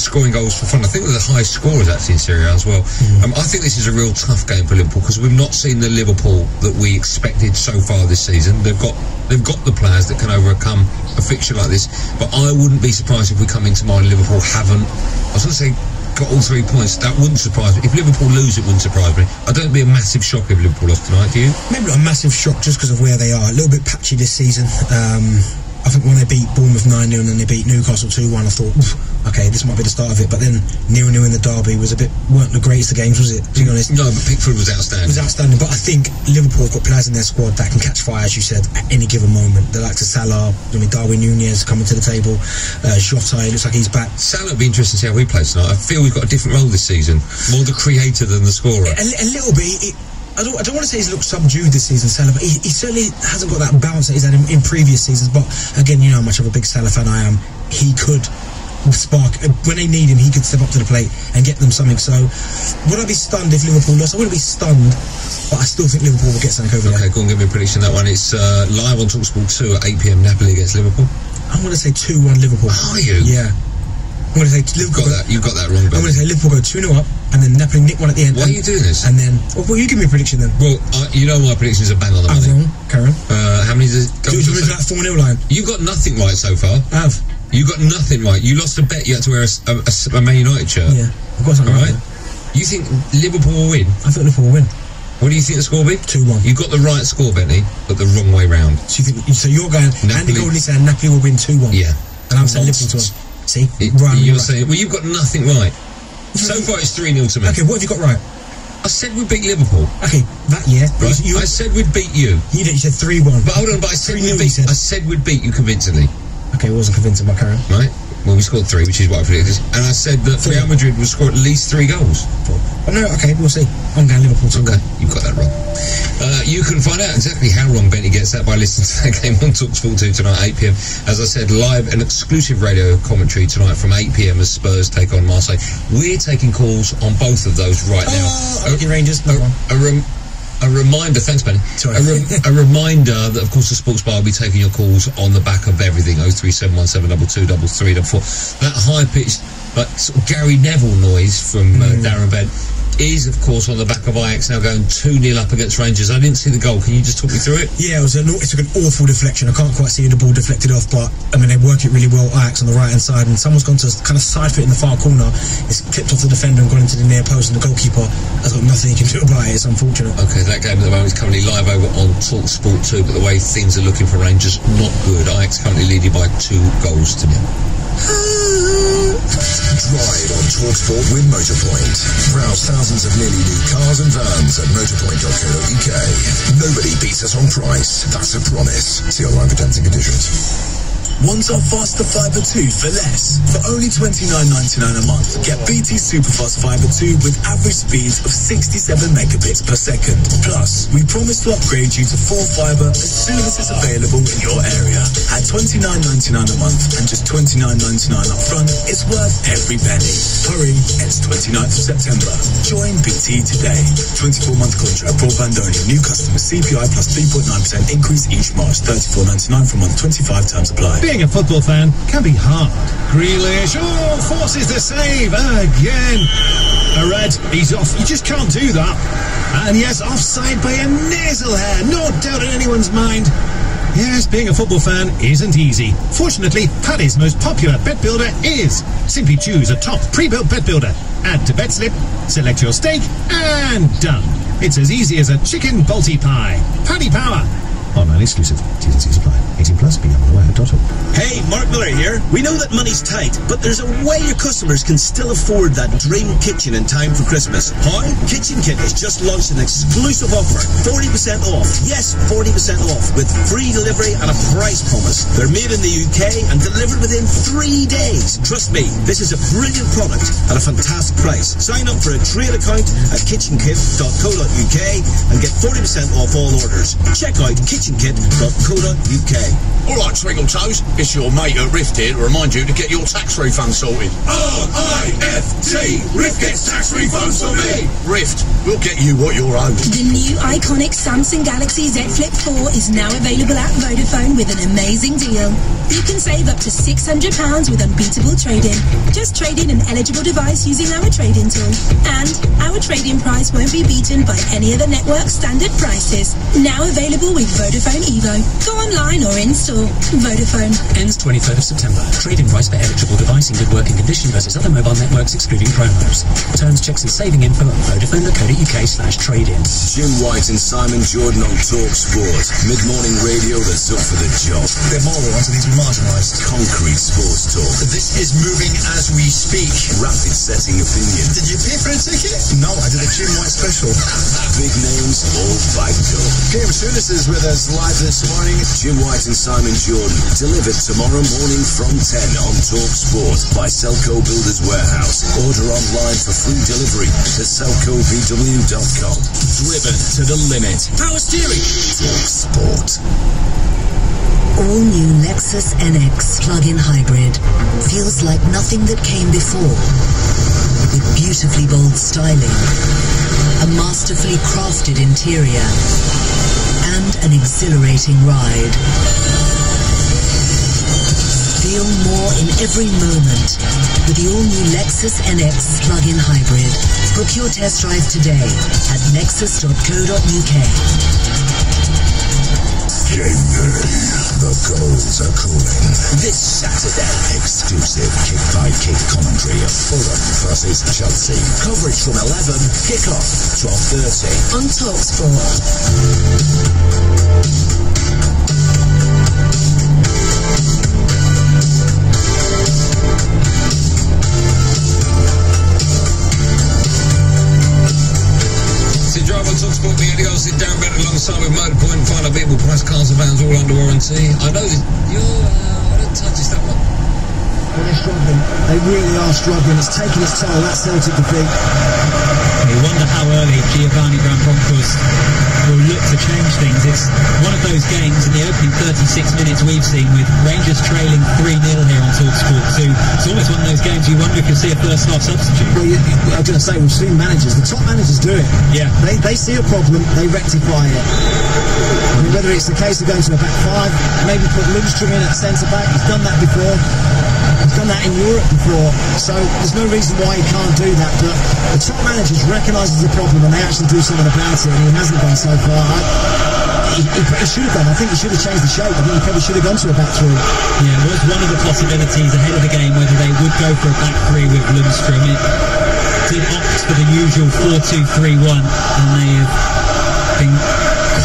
Scoring goals for fun. I think they're the highest scorers actually in Serie A as well. I think this is a real tough game for Liverpool because we've not seen the Liverpool that we expected so far this season. They've got the players that can overcome a fixture like this, but I wouldn't be surprised if we come into mind Liverpool haven't, I was going to say, got all 3 points. That wouldn't surprise me. If Liverpool lose, it wouldn't surprise me. I don't be a massive shock if Liverpool lost tonight, do you? Maybe not a massive shock just because of where they are. A little bit patchy this season. I think when they beat Bournemouth 9-0 and then they beat Newcastle 2-1, I thought, okay, this might be the start of it. But then 0-0 in the derby weren't the greatest of games, was it? To be honest. No, but Pickford was outstanding. It was outstanding, but I think Liverpool have got players in their squad that can catch fire, as you said, at any given moment. They're like to Salah, Darwin Núñez coming to the table, Jota, it looks like he's back. Salah will be interesting to see how we play tonight. I feel we've got a different role this season, more the creator than the scorer. A little bit. I don't want to say he's looked subdued this season, Salah, but he certainly hasn't got that bounce that he's had in previous seasons. But again, you know how much of a big Salah fan I am. He could spark, when they need him, he could step up to the plate and get them something. So would I be stunned if Liverpool lost? I wouldn't be stunned, but I still think Liverpool will get something over there. Okay, go on, give me a prediction. That one, it's live on TalkSport 2 at 8 PM, Napoli against Liverpool. I'm going to say 2-1 Liverpool. Are you? Yeah. I'm going to say Liverpool. You've got that wrong, I'm going to say Liverpool go 2-0 up, and then Napoli nick one at the end. Why are you doing this? And then, well, you give me a prediction then. Well, you know my predictions are bang on the money. I'm wrong, Karen. How many does it go? Do you want that 4-0 line? You've got nothing right so far. I have. You got nothing right. You lost a bet. You had to wear a Man United shirt. Yeah, I've got something right. You think Liverpool will win? I think Liverpool will win. What do you think the score will be? 2-1. You got the right score, Bentley, but the wrong way round. So you're going. Andy Goldie said Napoli will win 2-1. Yeah. And I'm saying Liverpool 2-1. See, you're saying. Well, you've got nothing right. So far, it's 3-0 to me. Okay, what have you got right? I said we'd beat Liverpool. Okay, that year. Right. I said we'd beat you. You said 3-1. But hold on, I said we'd beat you convincingly. Okay, it wasn't convincing, my Karen. Right. Well, we scored 3, which is what I predicted. And I said that Real Madrid would score at least 3 goals. Oh, no, okay, we'll see. I'm going Liverpool 2-1. Okay, you've got that wrong. You can find out exactly how wrong Bentley gets that by listening to that game on TalkSport 2 tonight, 8 PM. As I said, live and exclusive radio commentary tonight from 8 PM as Spurs take on Marseille. We're taking calls on both of those right now. Rangers, a reminder, thanks Benny. A reminder that of course the Sports Bar will be taking your calls on the back of everything. 03717223334. That high pitched but sort of Gary Neville noise from Darren Bent is of course on the back of Ajax now going 2-0 up against Rangers. I didn't see the goal. Can you just talk me through it? Yeah, it took an awful deflection. I can't quite see the ball deflected off, but I mean they work it really well, Ajax on the right hand side, and someone's gone to kind of side foot in the far corner. It's clipped off the defender and gone into the near post, and the goalkeeper has got nothing he can do about it. It's unfortunate. Okay, that game at the moment is currently live over on TalkSport 2, but the way things are looking for Rangers, not good. Ajax currently leading by 2 goals to 0. Ride on TalkSport with Motorpoint. Browse thousands of nearly new cars and vans at motorpoint.co.uk. Nobody beats us on price. That's a promise. See online for terms and conditions. Want our faster Fibre 2 for less? For only $29.99 a month, get BT Superfast Fibre 2 with average speeds of 67 megabits per second. Plus, we promise to upgrade you to full fibre as soon as it's available in your area. At $29.99 a month and just $29.99 up front, it's worth every penny. Hurry, it's 29th of September. Join BT today. 24-month contract, broadband only. New customers, CPI plus 3.9% increase each March. $34.99 for a month, 25 terms apply. Being a football fan can be hard. Grealish, forces the save again. A red, he's off. You just can't do that. And yes, offside by a nasal hair. No doubt in anyone's mind. Yes, being a football fan isn't easy. Fortunately, Paddy's most popular bet builder is. Simply choose a top pre-built bet builder. Add to bet slip, select your stake, and done. It's as easy as a chicken balti pie. Paddy Power. Online exclusive. T's and C's apply. 18 plus. BeyondTheWire.org. Hey, Mark Miller here. We know that money's tight, but there's a way your customers can still afford that dream kitchen in time for Christmas. How? Kitchen Kit has just launched an exclusive offer. 40% off. Yes, 40% off. With free delivery and a price promise. They're made in the UK and delivered within 3 days. Trust me, this is a brilliant product at a fantastic price. Sign up for a trade account at kitchenkit.co.uk and get 40% off all orders. Check out kitchenkit.co.uk. Alright, Twinkle Toes, it's your mate at Rift here to remind you to get your tax refund sorted. R-I-F-T! Rift gets tax refunds for me! Rift, we'll get you what you're owed. The new iconic Samsung Galaxy Z Flip 4 is now available at Vodafone with an amazing deal. You can save up to £600 with unbeatable trade-in. Just trade in an eligible device using our trade-in tool. And our trade-in price won't be beaten by any other network standard prices. Now available with Vodafone Evo. Go online or in-store. Vodafone. Ends 23rd of September. Trade-in price per eligible device in good working condition versus other mobile networks excluding promos. Terms, checks and saving info at vodafone.co.uk/trade-in. Jim White and Simon Jordan on Talk Sport. Mid-morning radio that's up for the job. They're moral ones that need to be marginalised. Concrete sports talk. This is moving as we speak. Rapid setting opinion. Did you pay for a ticket? No, I did a Jim White special. Big names all bagged up. Graham Souness is with us live this morning. Jim White and Simon Jordan. Delivered tomorrow morning from 10 on Talk Sport by Selco Builders Warehouse. Order online for free delivery at selcobw.com. Driven to the limit. Power steering. Talk Sport. All new Lexus NX plug-in hybrid feels like nothing that came before. With beautifully bold styling, a masterfully crafted interior, and an exhilarating ride. Feel more in every moment with the all-new Lexus NX plug-in hybrid. Book your test drive today at lexus.co.uk. Game day. The goals are cooling. This Saturday, Exclusive kick-by-kick commentary of Fulham versus Chelsea. coverage from 11, kick-off 12:30 on TalkSport. TalkSport, the only sit down better alongside with Motorpoint, find out vehicle price, cars and vans all under warranty. I know that you're, I don't touch this that one. Well, they're struggling. They really are struggling. It's taking its toll. That's Celtic defeat. You wonder how early Giovanni Grandbronco's will look to change things. It's one of those games in the opening 36 minutes we've seen with Rangers trailing 3-0 here on TalkSport 2. It's almost one of those games you wonder if you'll see a first half substitute. Well, I was going to say, we've seen managers, the top managers do it. Yeah. They see a problem, they rectify it. I mean, whether it's the case of going to a back five, maybe put Lundstrom in at centre back, he's done that before. He's done that in Europe before, so there's no reason why he can't do that. But the top managers recognise the problem and they actually do something about it, and he hasn't done so far. He should have done. I think he should have changed the shape. I think he probably should have gone to a back three. Yeah, it was one of the possibilities ahead of the game whether they would go for a back three with Lundstrom. It did opt for the usual 4-2-3-1, and they have been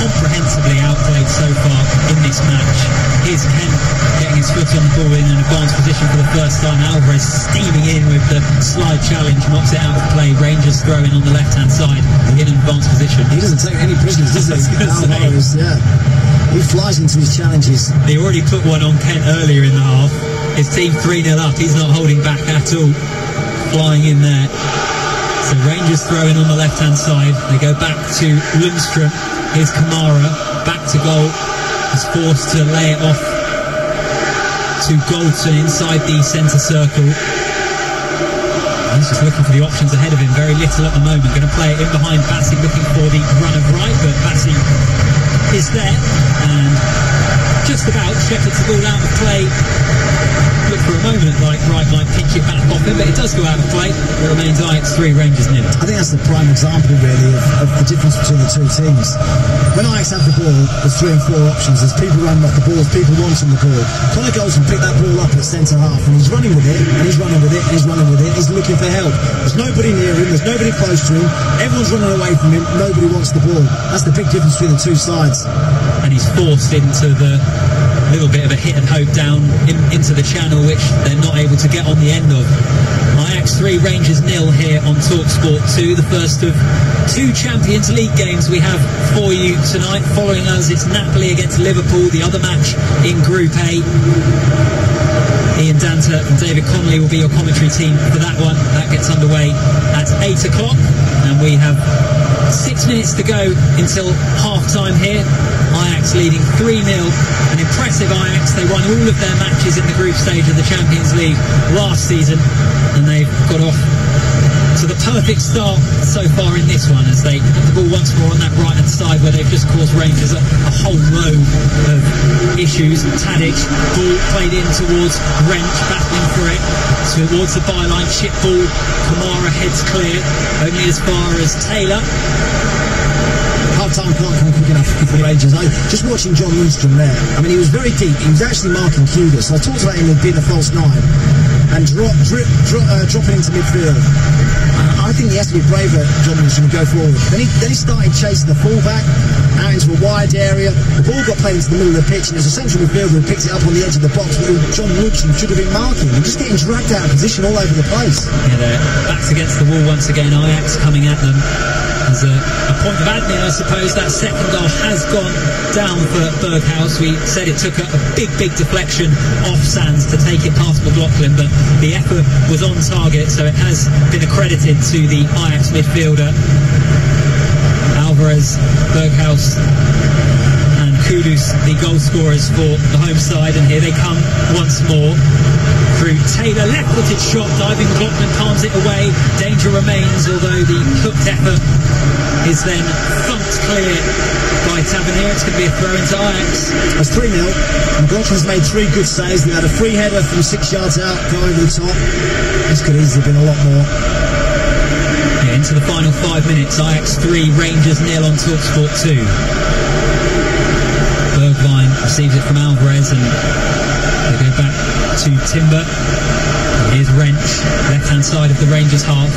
comprehensively outplayed so far in this match. Here's Kent getting his foot on the ball in an advanced position for the first time. Alvarez steaming in with the slide challenge, knocks it out of play. Rangers throwing on the left-hand side in an advanced position. He doesn't take any prisoners, does he? Alvarez, yeah. He flies into his challenges. He already put one on Kent earlier in the half. His team 3-0 up. He's not holding back at all. Flying in there. So Rangers throwing on the left-hand side. They go back to Lundstrom. Here's Kamara. Back to goal. He's forced to lay it off to Goldson inside the centre circle. He's just looking for the options ahead of him. Very little at the moment. Going to play it in behind Bassi, looking for the run of right, but Bassi is there and just about shepherd's the ball out of play. Look for a moment like Wright might pinch it back off him, but it does go out of play. It remains Ajax 3, Rangers 0. I think that's the prime example really of the difference between the two teams. When Ajax have the ball, there's 3 and 4 options. There's people running off the ball, there's people wanting the ball. Connor Goldson picked that ball up at centre half and he's running with it, and he's running with it, and he's running with it, he's looking for help. There's nobody near him, there's nobody close to him, everyone's running away from him, nobody wants the ball. That's the big difference between the two sides. And he's forced into the little bit of a hit and hope down into the channel, which they're not able to get on the end of. Ajax 3, Rangers 0 here on TalkSport 2, the first of 2 Champions League games we have for you tonight. Following us, it's Napoli against Liverpool, the other match in Group A. Ian Danta and David Connolly will be your commentary team for that one. That gets underway at 8 o'clock, and we have 6 minutes to go until half-time here. Ajax leading 3-0. An impressive Ajax. They won all of their matches in the group stage of the Champions League last season, and they've got off to the perfect start so far in this one as they have the ball once more on that right-hand side where they've just caused Rangers a whole load of issues. Tadic, ball played in towards Wrench, battling for it towards the byline, chip ball. Kamara heads clear, only as far as Taylor. time can't come quick enough for Rangers. Just watching John Lundstrom there, I mean, he was very deep. He was actually marking Kudus. I talked about him as being a false nine and dropping into midfield. I think he has to be braver, John Lundstrom, and go forward. Then he started chasing the fullback out into a wide area. The ball got played into the middle of the pitch, and there's a central midfielder who picked it up on the edge of the box, where John Lundstrom should have been marking. They're just getting dragged out of position all over the place. Yeah, they're backs against the wall once again. Ajax coming at them. As a point of admin, I suppose, that second goal has gone down for Berghaus. We said it took a big deflection off Sands to take it past McLaughlin, but the effort was on target, so it has been accredited to the Ajax midfielder. Alvarez, Berghaus and Kudus, the goal scorers for the home side, and here they come once more. Through Taylor, left-footed shot, diving McLaughlin palms it away. Danger remains, although the hooked effort is then thumped clear by Tavernier. It's going to be a throw into Ajax. It's 3-0. McLaughlin's made 3 good saves. They had a free header from 6 yards out, go over the top. This could easily have been a lot more. Yeah, into the final 5 minutes. Ajax 3, Rangers 0 on TalkSport 2. Bergwijn receives it from Alvarez, and they go back to Timber. Here's Wrench, left-hand side of the Rangers half.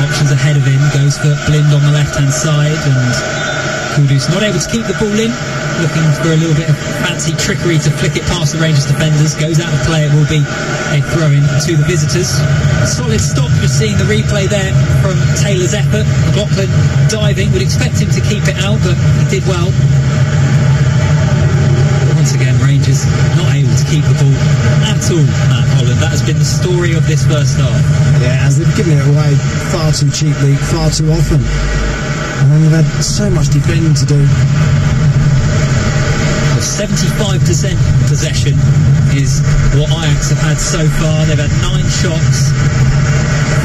Options ahead of him, goes for Blind on the left-hand side, and Kudus not able to keep the ball in, looking for a little bit of fancy trickery to flick it past the Rangers defenders. Goes out of play. It will be a throw-in to the visitors. Solid stop, just seeing the replay there from Taylor's effort. McLaughlin diving, would expect him to keep it out, but he did well. Once again, Rangers not able to keep the ball at all, Matt Holland. That has been the story of this first half. Yeah, as they've given it away far too cheaply, far too often. And then they've had so much defending to do. 75% possession is what Ajax have had so far. They've had 9 shots,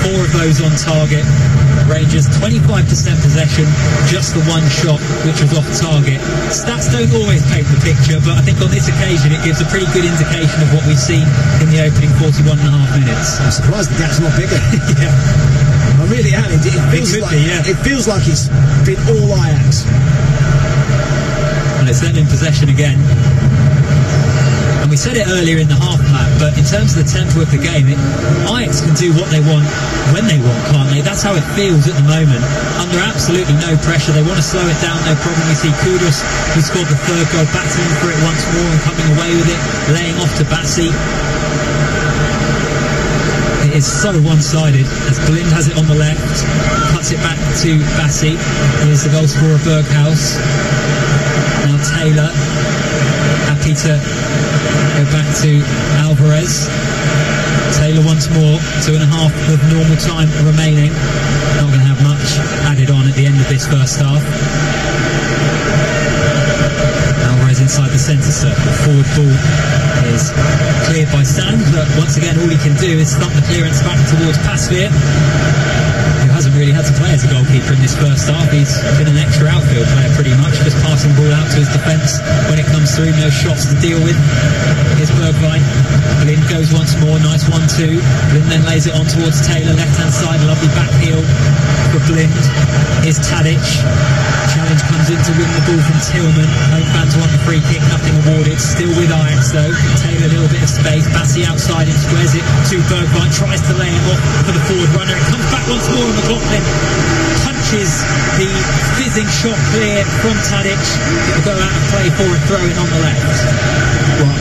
4 of those on target. Rangers 25% possession, just the 1 shot which was off target. Stats don't always paint the picture, but I think on this occasion it gives a pretty good indication of what we've seen in the opening 41.5 minutes. I'm surprised the gap's not bigger. Yeah, I really am. It feels like it's been all Ajax. And it's them in possession again. And we said it earlier in the half, Matt, but in terms of the tempo of the game, Ajax can do what they want when they want, can't they? That's how it feels at the moment. Under absolutely no pressure. They want to slow it down, no problem. We see Kudus, who scored the 3rd goal, battling for it once more and coming away with it, laying off to Bassi. It is so one-sided as Blind has it on the left, cuts it back to Bassi. Here's the goal scorer Berghaus. Now Taylor, happy to go back to Alvarez. Taylor once more, 2.5 of normal time remaining. Not going to have much added on at the end of this first half. Alvarez inside the centre circle. Forward ball is cleared by Sand, but once again all he can do is thump the clearance back towards Pasveer, who hasn't really had to play as a goalkeeper in this first half. He's been an extra outfield player pretty much, just passing ball out to his defence when it comes through, no shots to deal with. Here's Bergwijn. Blind goes once more, nice 1-2. Blind then lays it on towards Taylor, left-hand side, lovely back heel for Blind. Here's Tadic. Challenge comes in to win the ball from Tillman. Home fans want the free kick, nothing awarded. Still with Ajax though. Taylor a little bit of space. Bassi outside and squares it to Bergwijn. Tries to lay him off for the forward runner. It comes back once more and McLaughlin punches the fizzing shot clear from Tadic. It will go out and play for a throw-in on the left. Well,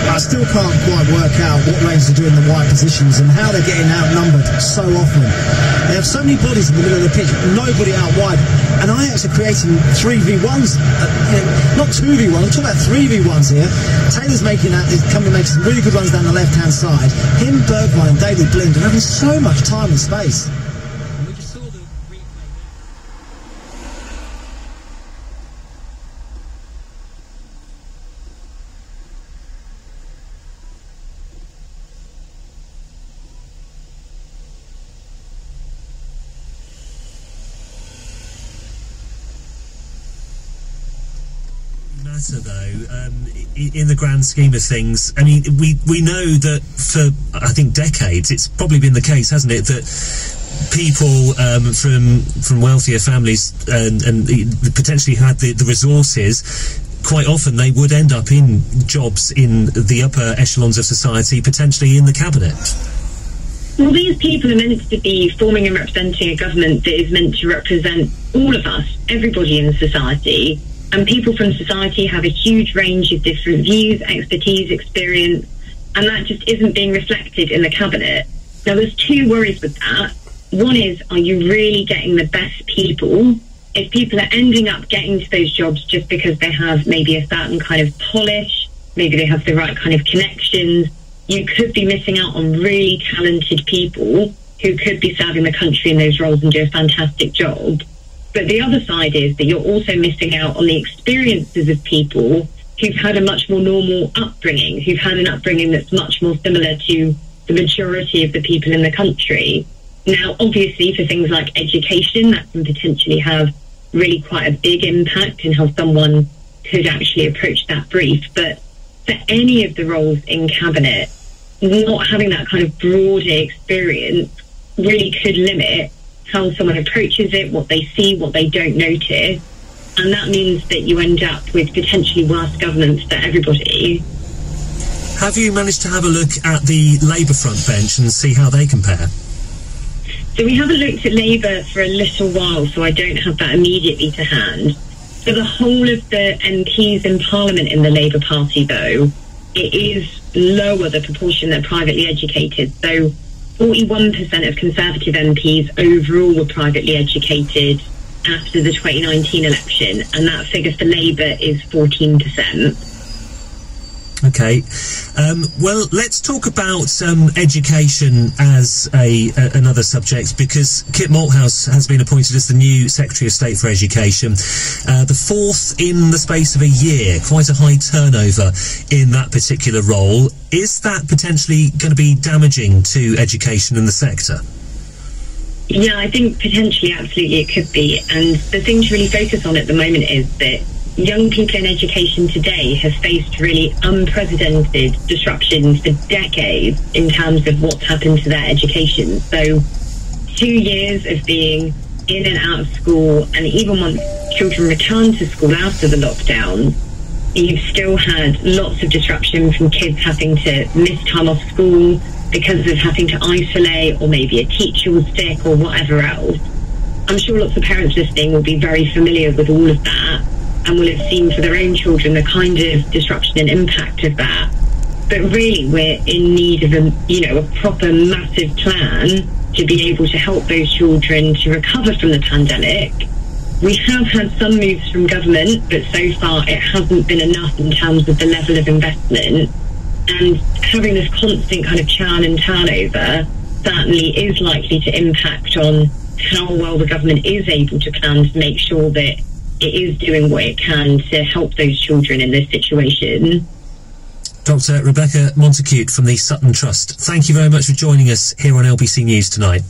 I still can't quite work out what Rangers are doing in the wide positions and how they're getting outnumbered so often. They have so many bodies in the middle of the pitch, nobody out wide. And Ajax are creating 3v1s, not 2v1, I'm talking about 3v1s here. Taylor's making some really good runs down the left-hand side. Him, Bergwijn, and Daley Blind are having so much time and space. Though, in the grand scheme of things, I mean, we know that for I think decades it's probably been the case, hasn't it, that people from wealthier families and potentially had the resources, quite often they would end up in jobs in the upper echelons of society, potentially in the cabinet. Well, these people are meant to be forming and representing a government that is meant to represent all of us, everybody in society. And people from society have a huge range of different views, expertise, experience, and that just isn't being reflected in the cabinet. Now, there's two worries with that. One is, are you really getting the best people? If people are ending up getting to those jobs just because they have maybe a certain kind of polish, maybe they have the right kind of connections, you could be missing out on really talented people who could be serving the country in those roles and do a fantastic job. But the other side is that you're also missing out on the experiences of people who've had a much more normal upbringing, who've had an upbringing that's much more similar to the majority of the people in the country. Now, obviously, for things like education, that can potentially have really quite a big impact in how someone could actually approach that brief. But for any of the roles in cabinet, not having that kind of broader experience really could limit how someone approaches it, what they see, what they don't notice. And that means that you end up with potentially worse governance for everybody. Have you managed to have a look at the Labour front bench and see how they compare? So we haven't looked at Labour for a little while, so I don't have that immediately to hand. For the whole of the MPs in Parliament in the Labour Party, though, it is lower, the proportion that are privately educated. So 41% of Conservative MPs overall were privately educated after the 2019 election, and that figure for Labour is 14%. Okay, well, let's talk about education as another subject, because Kit Malthouse has been appointed as the new Secretary of State for Education, the fourth in the space of a year, quite a high turnover in that particular role. Is that potentially going to be damaging to education in the sector? Yeah, I think potentially, absolutely, it could be. And the thing to really focus on at the moment is that young people in education today have faced really unprecedented disruptions for decades in terms of what's happened to their education. So 2 years of being in and out of school, and even once children returned to school after the lockdown, you've still had lots of disruption from kids having to miss time off school because of having to isolate, or maybe a teacher was sick or whatever else. I'm sure lots of parents listening will be very familiar with all of that and will have seen for their own children the kind of disruption and impact of that. But really, we're in need of a proper massive plan to be able to help those children to recover from the pandemic. We have had some moves from government, but so far it hasn't been enough in terms of the level of investment. And having this constant kind of churn and turnover certainly is likely to impact on how well the government is able to plan to make sure that it is doing what it can to help those children in this situation. Dr. Rebecca Montacute from the Sutton Trust, thank you very much for joining us here on LBC News tonight.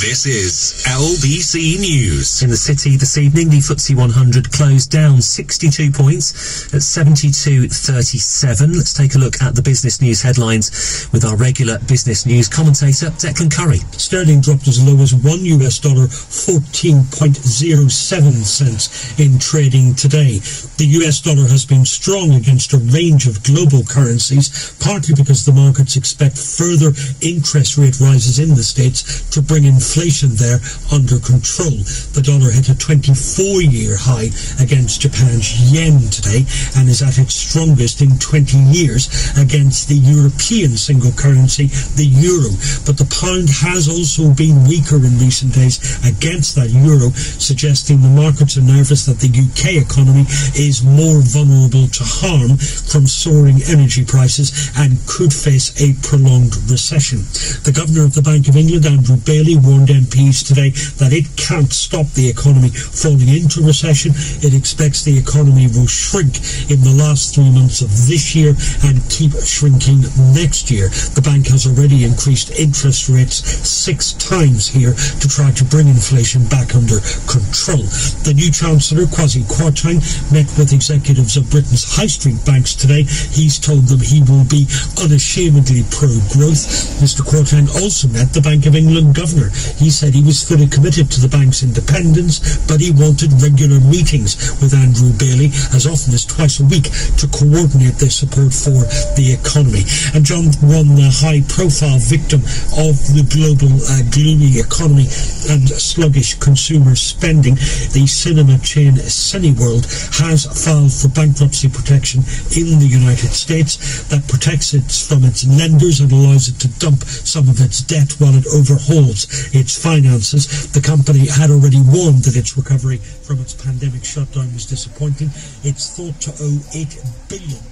This is LBC News. In the city this evening, the FTSE 100 closed down 62 points at 72.37. Let's take a look at the business news headlines with our regular business news commentator, Declan Curry. Sterling dropped as low as $1 14.07 cents in trading today. The US dollar has been strong against a range of global currencies, partly because the markets expect further interest rate rises in the States to bring inflation there under control. The dollar hit a 24-year high against Japan's yen today and is at its strongest in 20 years against the European single currency, the euro. But the pound has also been weaker in recent days against that euro, suggesting the markets are nervous that the UK economy is more vulnerable to harm from soaring energy prices and could face a prolonged recession. The Governor of the Bank of England, Andrew Bailey, warned MPs today that it can't stop the economy falling into recession. It expects the economy will shrink in the last 3 months of this year and keep shrinking next year. The bank has already increased interest rates 6 times here to try to bring inflation back under control. The new Chancellor, Kwasi Kwarteng, met with executives of Britain's high street banks today. He's told them he will be unashamedly pro-growth. Mr. Kwarteng also met the Bank of England Governor. He said he was fully committed to the bank's independence, but he wanted regular meetings with Andrew Bailey, as often as twice a week, to coordinate their support for the economy. And John, one high-profile victim of the global gloomy economy and sluggish consumer spending, the cinema chain Cineworld has filed for bankruptcy protection in the United States that protects it from its lenders and allows it to dump some of its debt while it overhauls its finances. The company had already warned that its recovery from its pandemic shutdown was disappointing. It's thought to owe £8 billion,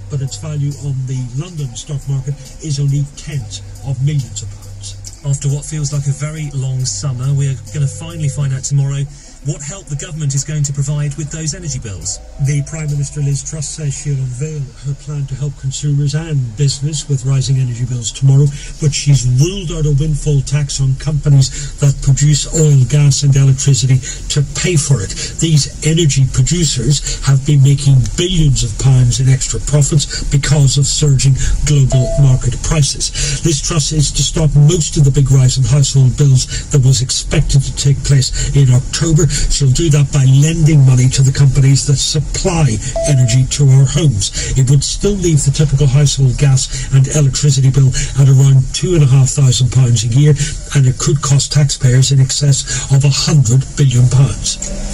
but its value on the London stock market is only tens of millions of pounds. After what feels like a very long summer, we're going to finally find out tomorrow what help the government is going to provide with those energy bills. The Prime Minister Liz Truss says she'll unveil her plan to help consumers and business with rising energy bills tomorrow, but she's ruled out a windfall tax on companies that produce oil, gas and electricity to pay for it. These energy producers have been making billions of pounds in extra profits because of surging global market prices. Liz Truss is to stop most of the big rise in household bills that was expected to take place in October. She'll do that by lending money to the companies that supply energy to our homes. It would still leave the typical household gas and electricity bill at around £2,500 a year, and it could cost taxpayers in excess of £100 billion.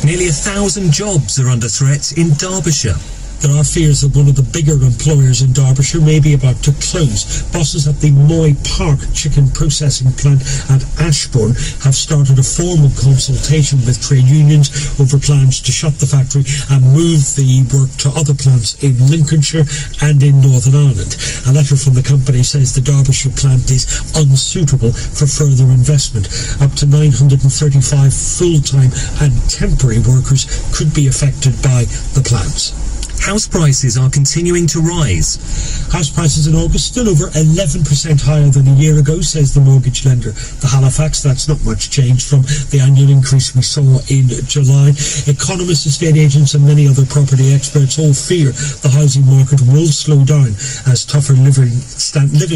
Nearly 1,000 jobs are under threat in Derbyshire. There are fears that one of the bigger employers in Derbyshire may be about to close. Bosses at the Moy Park chicken processing plant at Ashbourne have started a formal consultation with trade unions over plans to shut the factory and move the work to other plants in Lincolnshire and in Northern Ireland. A letter from the company says the Derbyshire plant is unsuitable for further investment. Up to 935 full-time and temporary workers could be affected by the plants. House prices are continuing to rise. House prices in August still over 11% higher than a year ago, says the mortgage lender, the Halifax. That's not much change from the annual increase we saw in July. Economists, estate agents and many other property experts all fear the housing market will slow down as tougher living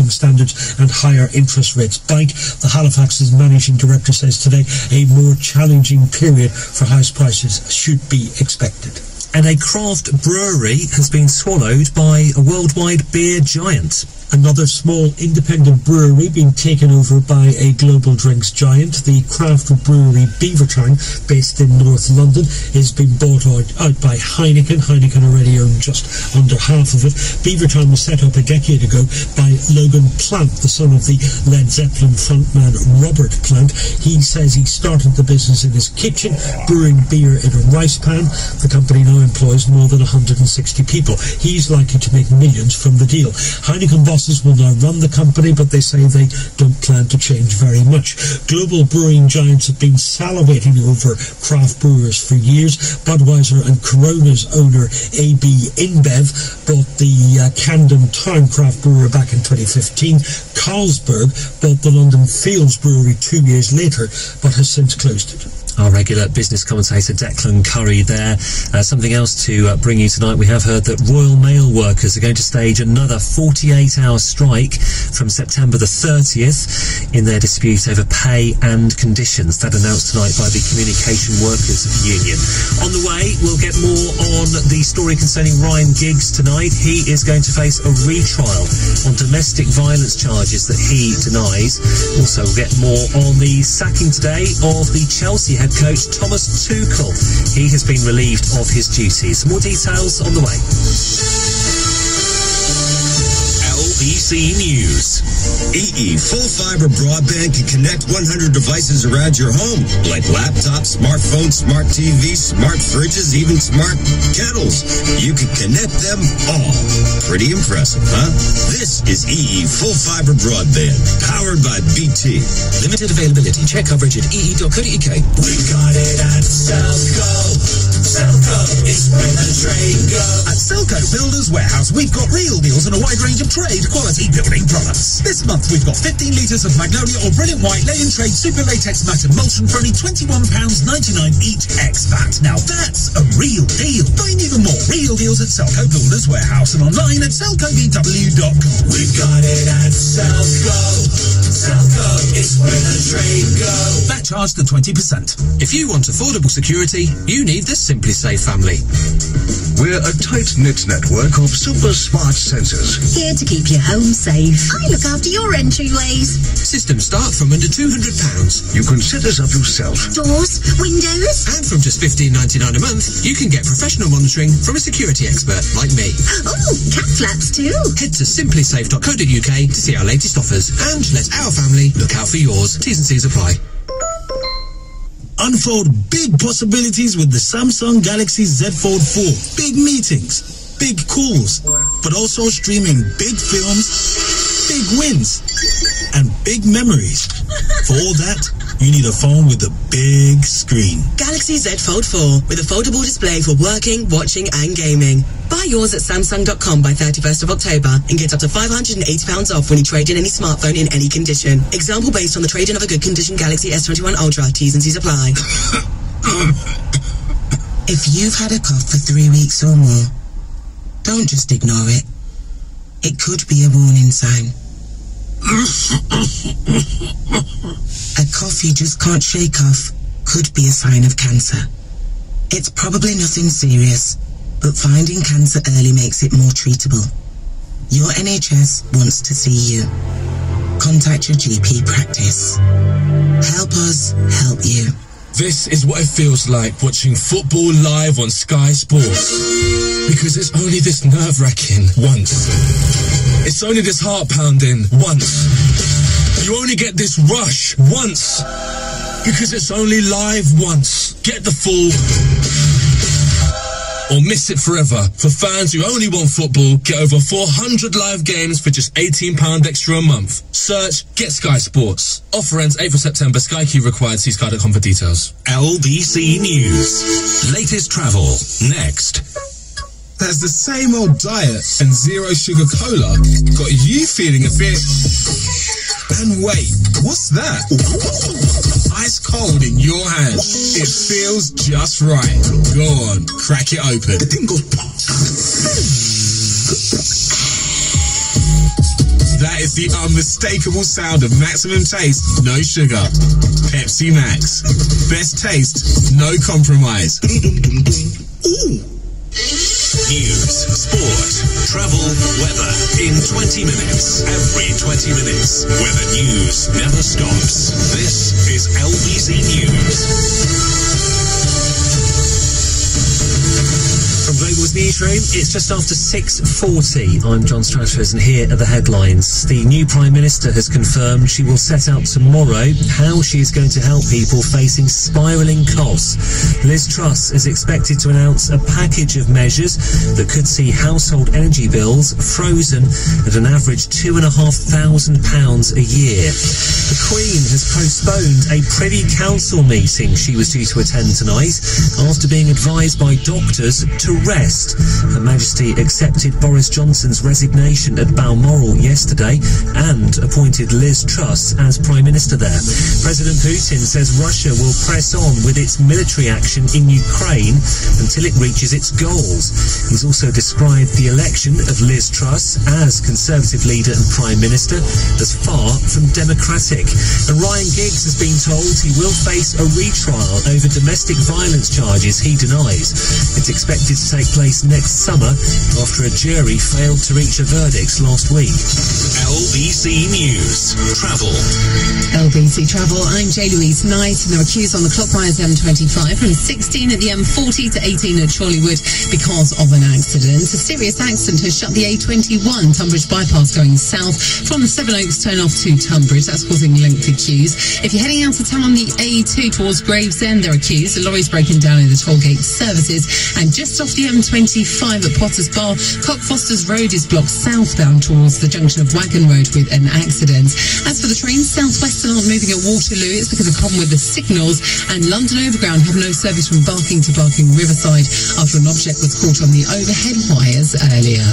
standards and higher interest rates bite. The Halifax's managing director says today a more challenging period for house prices should be expected. And a craft brewery has been swallowed by a worldwide beer giant. Another small independent brewery being taken over by a global drinks giant. The craft brewery Beavertown, based in North London, is being bought out by Heineken. Heineken already own just under half of it. Beavertown was set up a decade ago by Logan Plant, the son of the Led Zeppelin frontman Robert Plant. He says he started the business in his kitchen, brewing beer in a rice pan. The company now employs more than 160 people. He's likely to make millions from the deal. Heineken bosses will now run the company, but they say they don't plan to change very much. Global brewing giants have been salivating over craft brewers for years. Budweiser and Corona's owner AB InBev bought the Camden Town craft brewer back in 2015. Carlsberg bought the London Fields brewery 2 years later, but has since closed it. Our regular business commentator Declan Curry there. Something else to bring you tonight. We have heard that Royal Mail workers are going to stage another 48-hour strike from September the 30th in their dispute over pay and conditions. That announced tonight by the Communication Workers Union. On the way, we'll get more on the story concerning Ryan Giggs tonight. He is going to face a retrial on domestic violence charges that he denies. Also, we'll get more on the sacking today of the Chelsea head coach Thomas Tuchel. He has been relieved of his duties. More details on the way. LBC News. EE full fiber broadband can connect 100 devices around your home, like laptops, smartphones, smart TVs, smart fridges, even smart kettles. You can connect them all. Pretty impressive, huh? This is EE full fiber broadband, powered by BT. Limited availability. Check coverage at ee.co.uk. We got it at Selco. Selco, it's where the trade goes. At Selco Builders Warehouse, we've got real deals and a wide range of trade quality building products. This month, we've got 15 litres of Magnolia or Brilliant White Ley & Trade Super Latex Matte Emulsion for only £21.99 each ex-VAT. Now that's a real deal. Find even more real deals at Selco Builders Warehouse and online at selcobw.com. We've got it at Selco. Selco, it's where the trade goes. That charged at 20%. If you want affordable security, you need the Simply Safe family. We're a tight-knit network of super smart sensors. Here to keep your home safe. I look after your entryways. Systems start from under £200. You can set us up yourself. Doors, windows. And from just $15.99 a month, you can get professional monitoring from a security expert like me. Oh, cat flaps too. Head to simplysafe.co.uk to see our latest offers and let our family look out for yours. T's and C's apply. Unfold big possibilities with the Samsung Galaxy Z Fold 4. Big meetings, big calls, but also streaming big films, big wins, and big memories. For all that, you need a phone with a big screen. Galaxy Z Fold 4 with a foldable display for working, watching and gaming. Buy yours at Samsung.com by 31st of October and get up to £580 off when you trade in any smartphone in any condition. Example based on the trade-in of a good condition Galaxy S21 Ultra. T's and C's apply. If you've had a cough for 3 weeks or more, don't just ignore it. It could be a warning sign. A cough you just can't shake off could be a sign of cancer. It's probably nothing serious, but finding cancer early makes it more treatable. Your NHS wants to see you. Contact your GP practice. Help us help you. This is what it feels like watching football live on Sky Sports. Because it's only this nerve-wracking once. It's only this heart-pounding once. You only get this rush once. Because it's only live once. Get the full or miss it forever. For fans who only want football, get over 400 live games for just £18 extra a month. Search Get Sky Sports. Offer ends 8th of September. Sky Q required. See sky.com for details. LBC News. Latest travel. Next. Has the same old diet and zero sugar cola got you feeling a bit... And wait, what's that? Ice cold in your hand. It feels just right. Go on, crack it open. The thing goes pop. That is the unmistakable sound of maximum taste, no sugar. Pepsi Max. Best taste, no compromise. Ooh. News, sport, travel, weather in 20 minutes. Every 20 minutes, where the news never stops. This is LBC News. From Global's newsroom, it's just after 6:40. I'm John Stratford, and here are the headlines. The new Prime Minister has confirmed she will set out tomorrow how she is going to help people facing spiralling costs. Liz Truss is expected to announce a package of measures that could see household energy bills frozen at an average £2,500 a year. The Queen has postponed a Privy Council meeting she was due to attend tonight after being advised by doctors to rest. Her Majesty accepted Boris Johnson's resignation at Balmoral yesterday and appointed Liz Truss as Prime Minister there. President Putin says Russia will press on with its military action in Ukraine until it reaches its goals. He's also described the election of Liz Truss as Conservative leader and Prime Minister as far from democratic. And Ryan Giggs has been told he will face a retrial over domestic violence charges he denies. It's expected to take place next summer after a jury failed to reach a verdict last week. LBC News. Travel. LBC Travel, I'm J-Louise Knight, and there are queues on the clockwise M25 from 16 at the M40 to 18 at Chorleywood because of an accident. A serious accident has shut the A21 Tunbridge bypass going south from Sevenoaks turn off to Tunbridge. That's causing lengthy queues. If you're heading out of town on the A2 towards Gravesend, there are queues. The lorry's broken down in the tollgate services, and just off the M25 at Potters Bar, Cockfosters Road is blocked southbound towards the junction of Wagon Lincoln Road with an accident. As for the trains, South Western aren't moving at Waterloo. It's because of a problem with the signals, and London Overground have no service from Barking to Barking Riverside after an object was caught on the overhead wires earlier.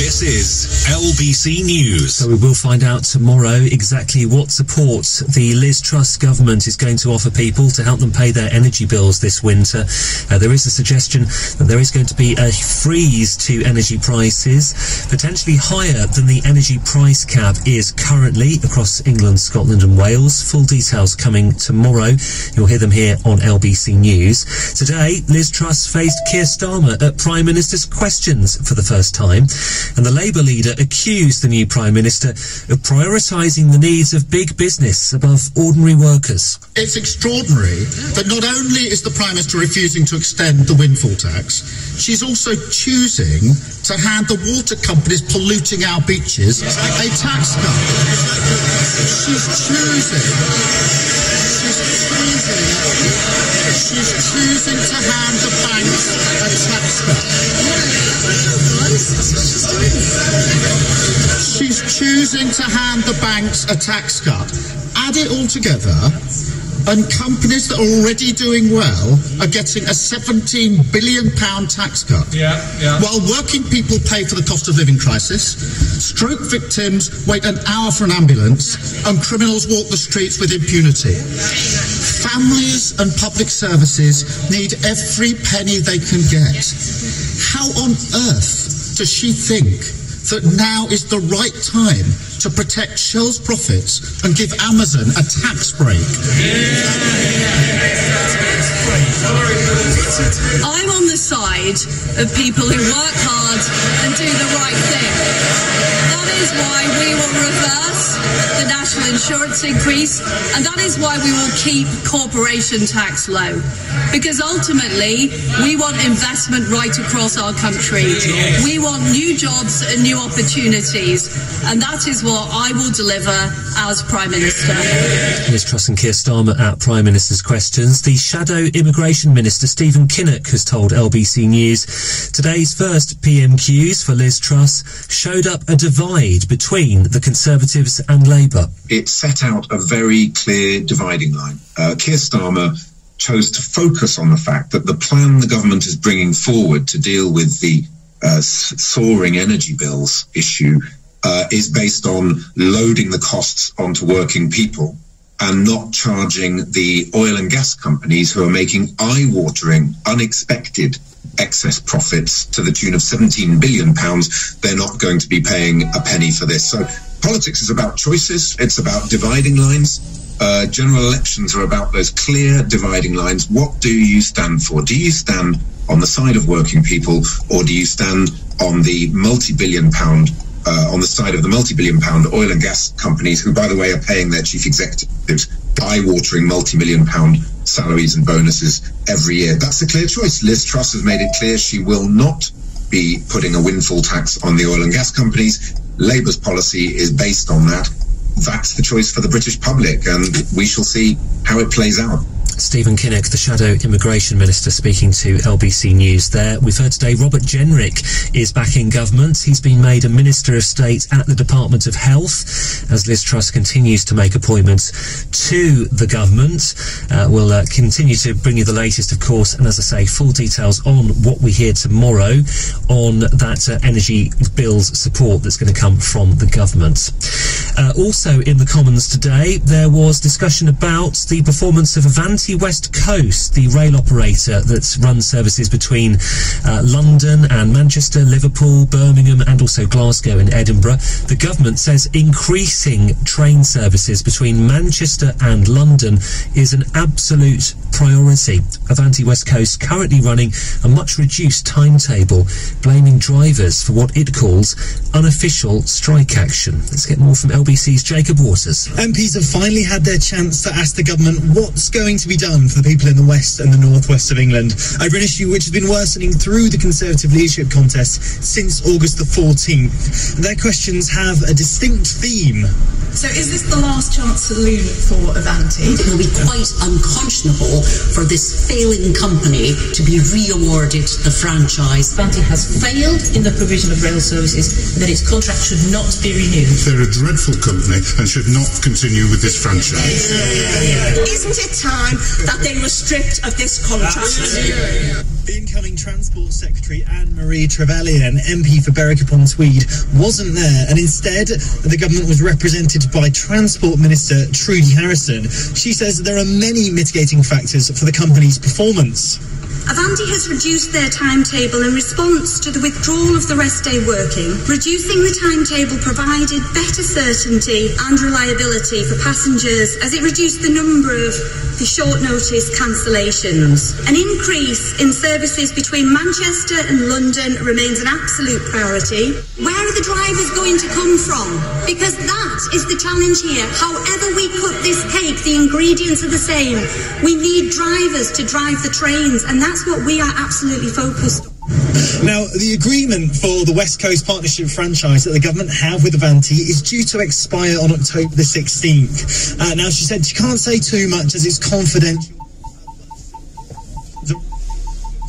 This is LBC News. So we will find out tomorrow exactly what support the Liz Truss government is going to offer people to help them pay their energy bills this winter. There is a suggestion that there is going to be a freeze to energy prices, potentially higher than the energy price cap is currently across England, Scotland and Wales. Full details coming tomorrow. You'll hear them here on LBC News. Today, Liz Truss faced Keir Starmer at Prime Minister's Questions for the first time, and the Labour leader accused the new Prime Minister of prioritising the needs of big business above ordinary workers. It's extraordinary that not only is the Prime Minister refusing to extend the windfall tax, she's also choosing to hand the water companies polluting our beaches a tax cut. She's choosing to hand the banks a tax cut. She's choosing to hand the banks a tax cut. Add it all together, and companies that are already doing well are getting a £17 billion tax cut. While working people pay for the cost of living crisis, stroke victims wait an hour for an ambulance, and criminals walk the streets with impunity. Families and public services need every penny they can get. How on earth does she think that now is the right time to protect Shell's profits and give Amazon a tax break? I'm on the side of people who work hard and do the right thing. That is why we will reverse the national insurance increase, and that is why we will keep corporation tax low. Because ultimately, we want investment right across our country. We want new jobs and new opportunities, and that is what I will deliver as Prime Minister. Liz Truss and Keir Starmer at Prime Minister's Questions. The Shadow Immigration Minister, Stephen Kinnock, has told LBC News today's first PMQs for Liz Truss showed up a divide between the Conservatives and Labour. It set out a very clear dividing line. Keir Starmer chose to focus on the fact that the plan the government is bringing forward to deal with the soaring energy bills issue is based on loading the costs onto working people and not charging the oil and gas companies who are making eye-watering, unexpected excess profits to the tune of £17 billion. They're not going to be paying a penny for this. So politics is about choices. It's about dividing lines. General elections are about those clear dividing lines. What do you stand for? Do you stand on the side of working people, or do you stand on the multi-billion pound on the side of the multi-billion pound oil and gas companies, who, by the way, are paying their chief executives eye-watering multi-million pound salaries and bonuses every year? That's a clear choice. Liz Truss has made it clear she will not be putting a windfall tax on the oil and gas companies. Labour's policy is based on that. That's the choice for the British public, and we shall see how it plays out. Stephen Kinnock, the Shadow Immigration Minister, speaking to LBC News there. We've heard today Robert Jenrick is back in government. He's been made a Minister of State at the Department of Health as Liz Truss continues to make appointments to the government. We'll continue to bring you the latest, of course, and as I say, full details on what we hear tomorrow on that energy bills support that's going to come from the government. Also in the Commons today, there was discussion about the performance of Avanti West Coast, the rail operator that runs services between London and Manchester, Liverpool, Birmingham and also Glasgow and Edinburgh. The government says increasing train services between Manchester and London is an absolute priority. Avanti West Coast currently running a much reduced timetable, blaming drivers for what it calls unofficial strike action. Let's get more from LBC's Jacob Waters. MPs have finally had their chance to ask the government what's going to be done for the people in the west and the northwest of England over an issue which has been worsening through the Conservative leadership contest since August the 14th. Their questions have a distinct theme: So is this the last chance saloon for Avanti? It will be quite unconscionable for this failing company to be re-awarded the franchise. Avanti has failed in the provision of rail services, and that its contract should not be renewed. They're a dreadful company and should not continue with this franchise. Isn't it time that they were stripped of this contract? The incoming Transport Secretary Anne-Marie Trevelyan, MP for Berwick-upon-Tweed, wasn't there, and instead the government was represented by Transport Minister Trudy Harrison. She says there are many mitigating factors for the company's performance. Avanti has reduced their timetable in response to the withdrawal of the rest day working. Reducing the timetable provided better certainty and reliability for passengers as it reduced the number of the short notice cancellations. An increase in services between Manchester and London remains an absolute priority. Where are the drivers going to come from? Because that is the challenge here. However we cook this cake, the ingredients are the same. We need drivers to drive the trains, and that's what we are absolutely focused on. Now, the agreement for the West Coast Partnership franchise that the government have with Avanti is due to expire on October the 16th. Now, she said she can't say too much as it's confidential.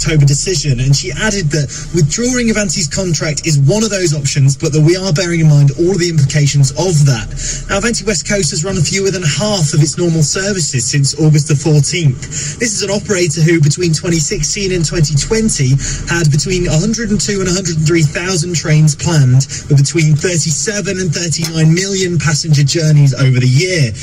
October decision, and she added that withdrawing Avanti's contract is one of those options, but that we are bearing in mind all of the implications of that. Now, Avanti West Coast has run fewer than half of its normal services since August the 14th. This is an operator who, between 2016 and 2020, had between 102 and 103,000 trains planned, with between 37 and 39 million passenger journeys over the year.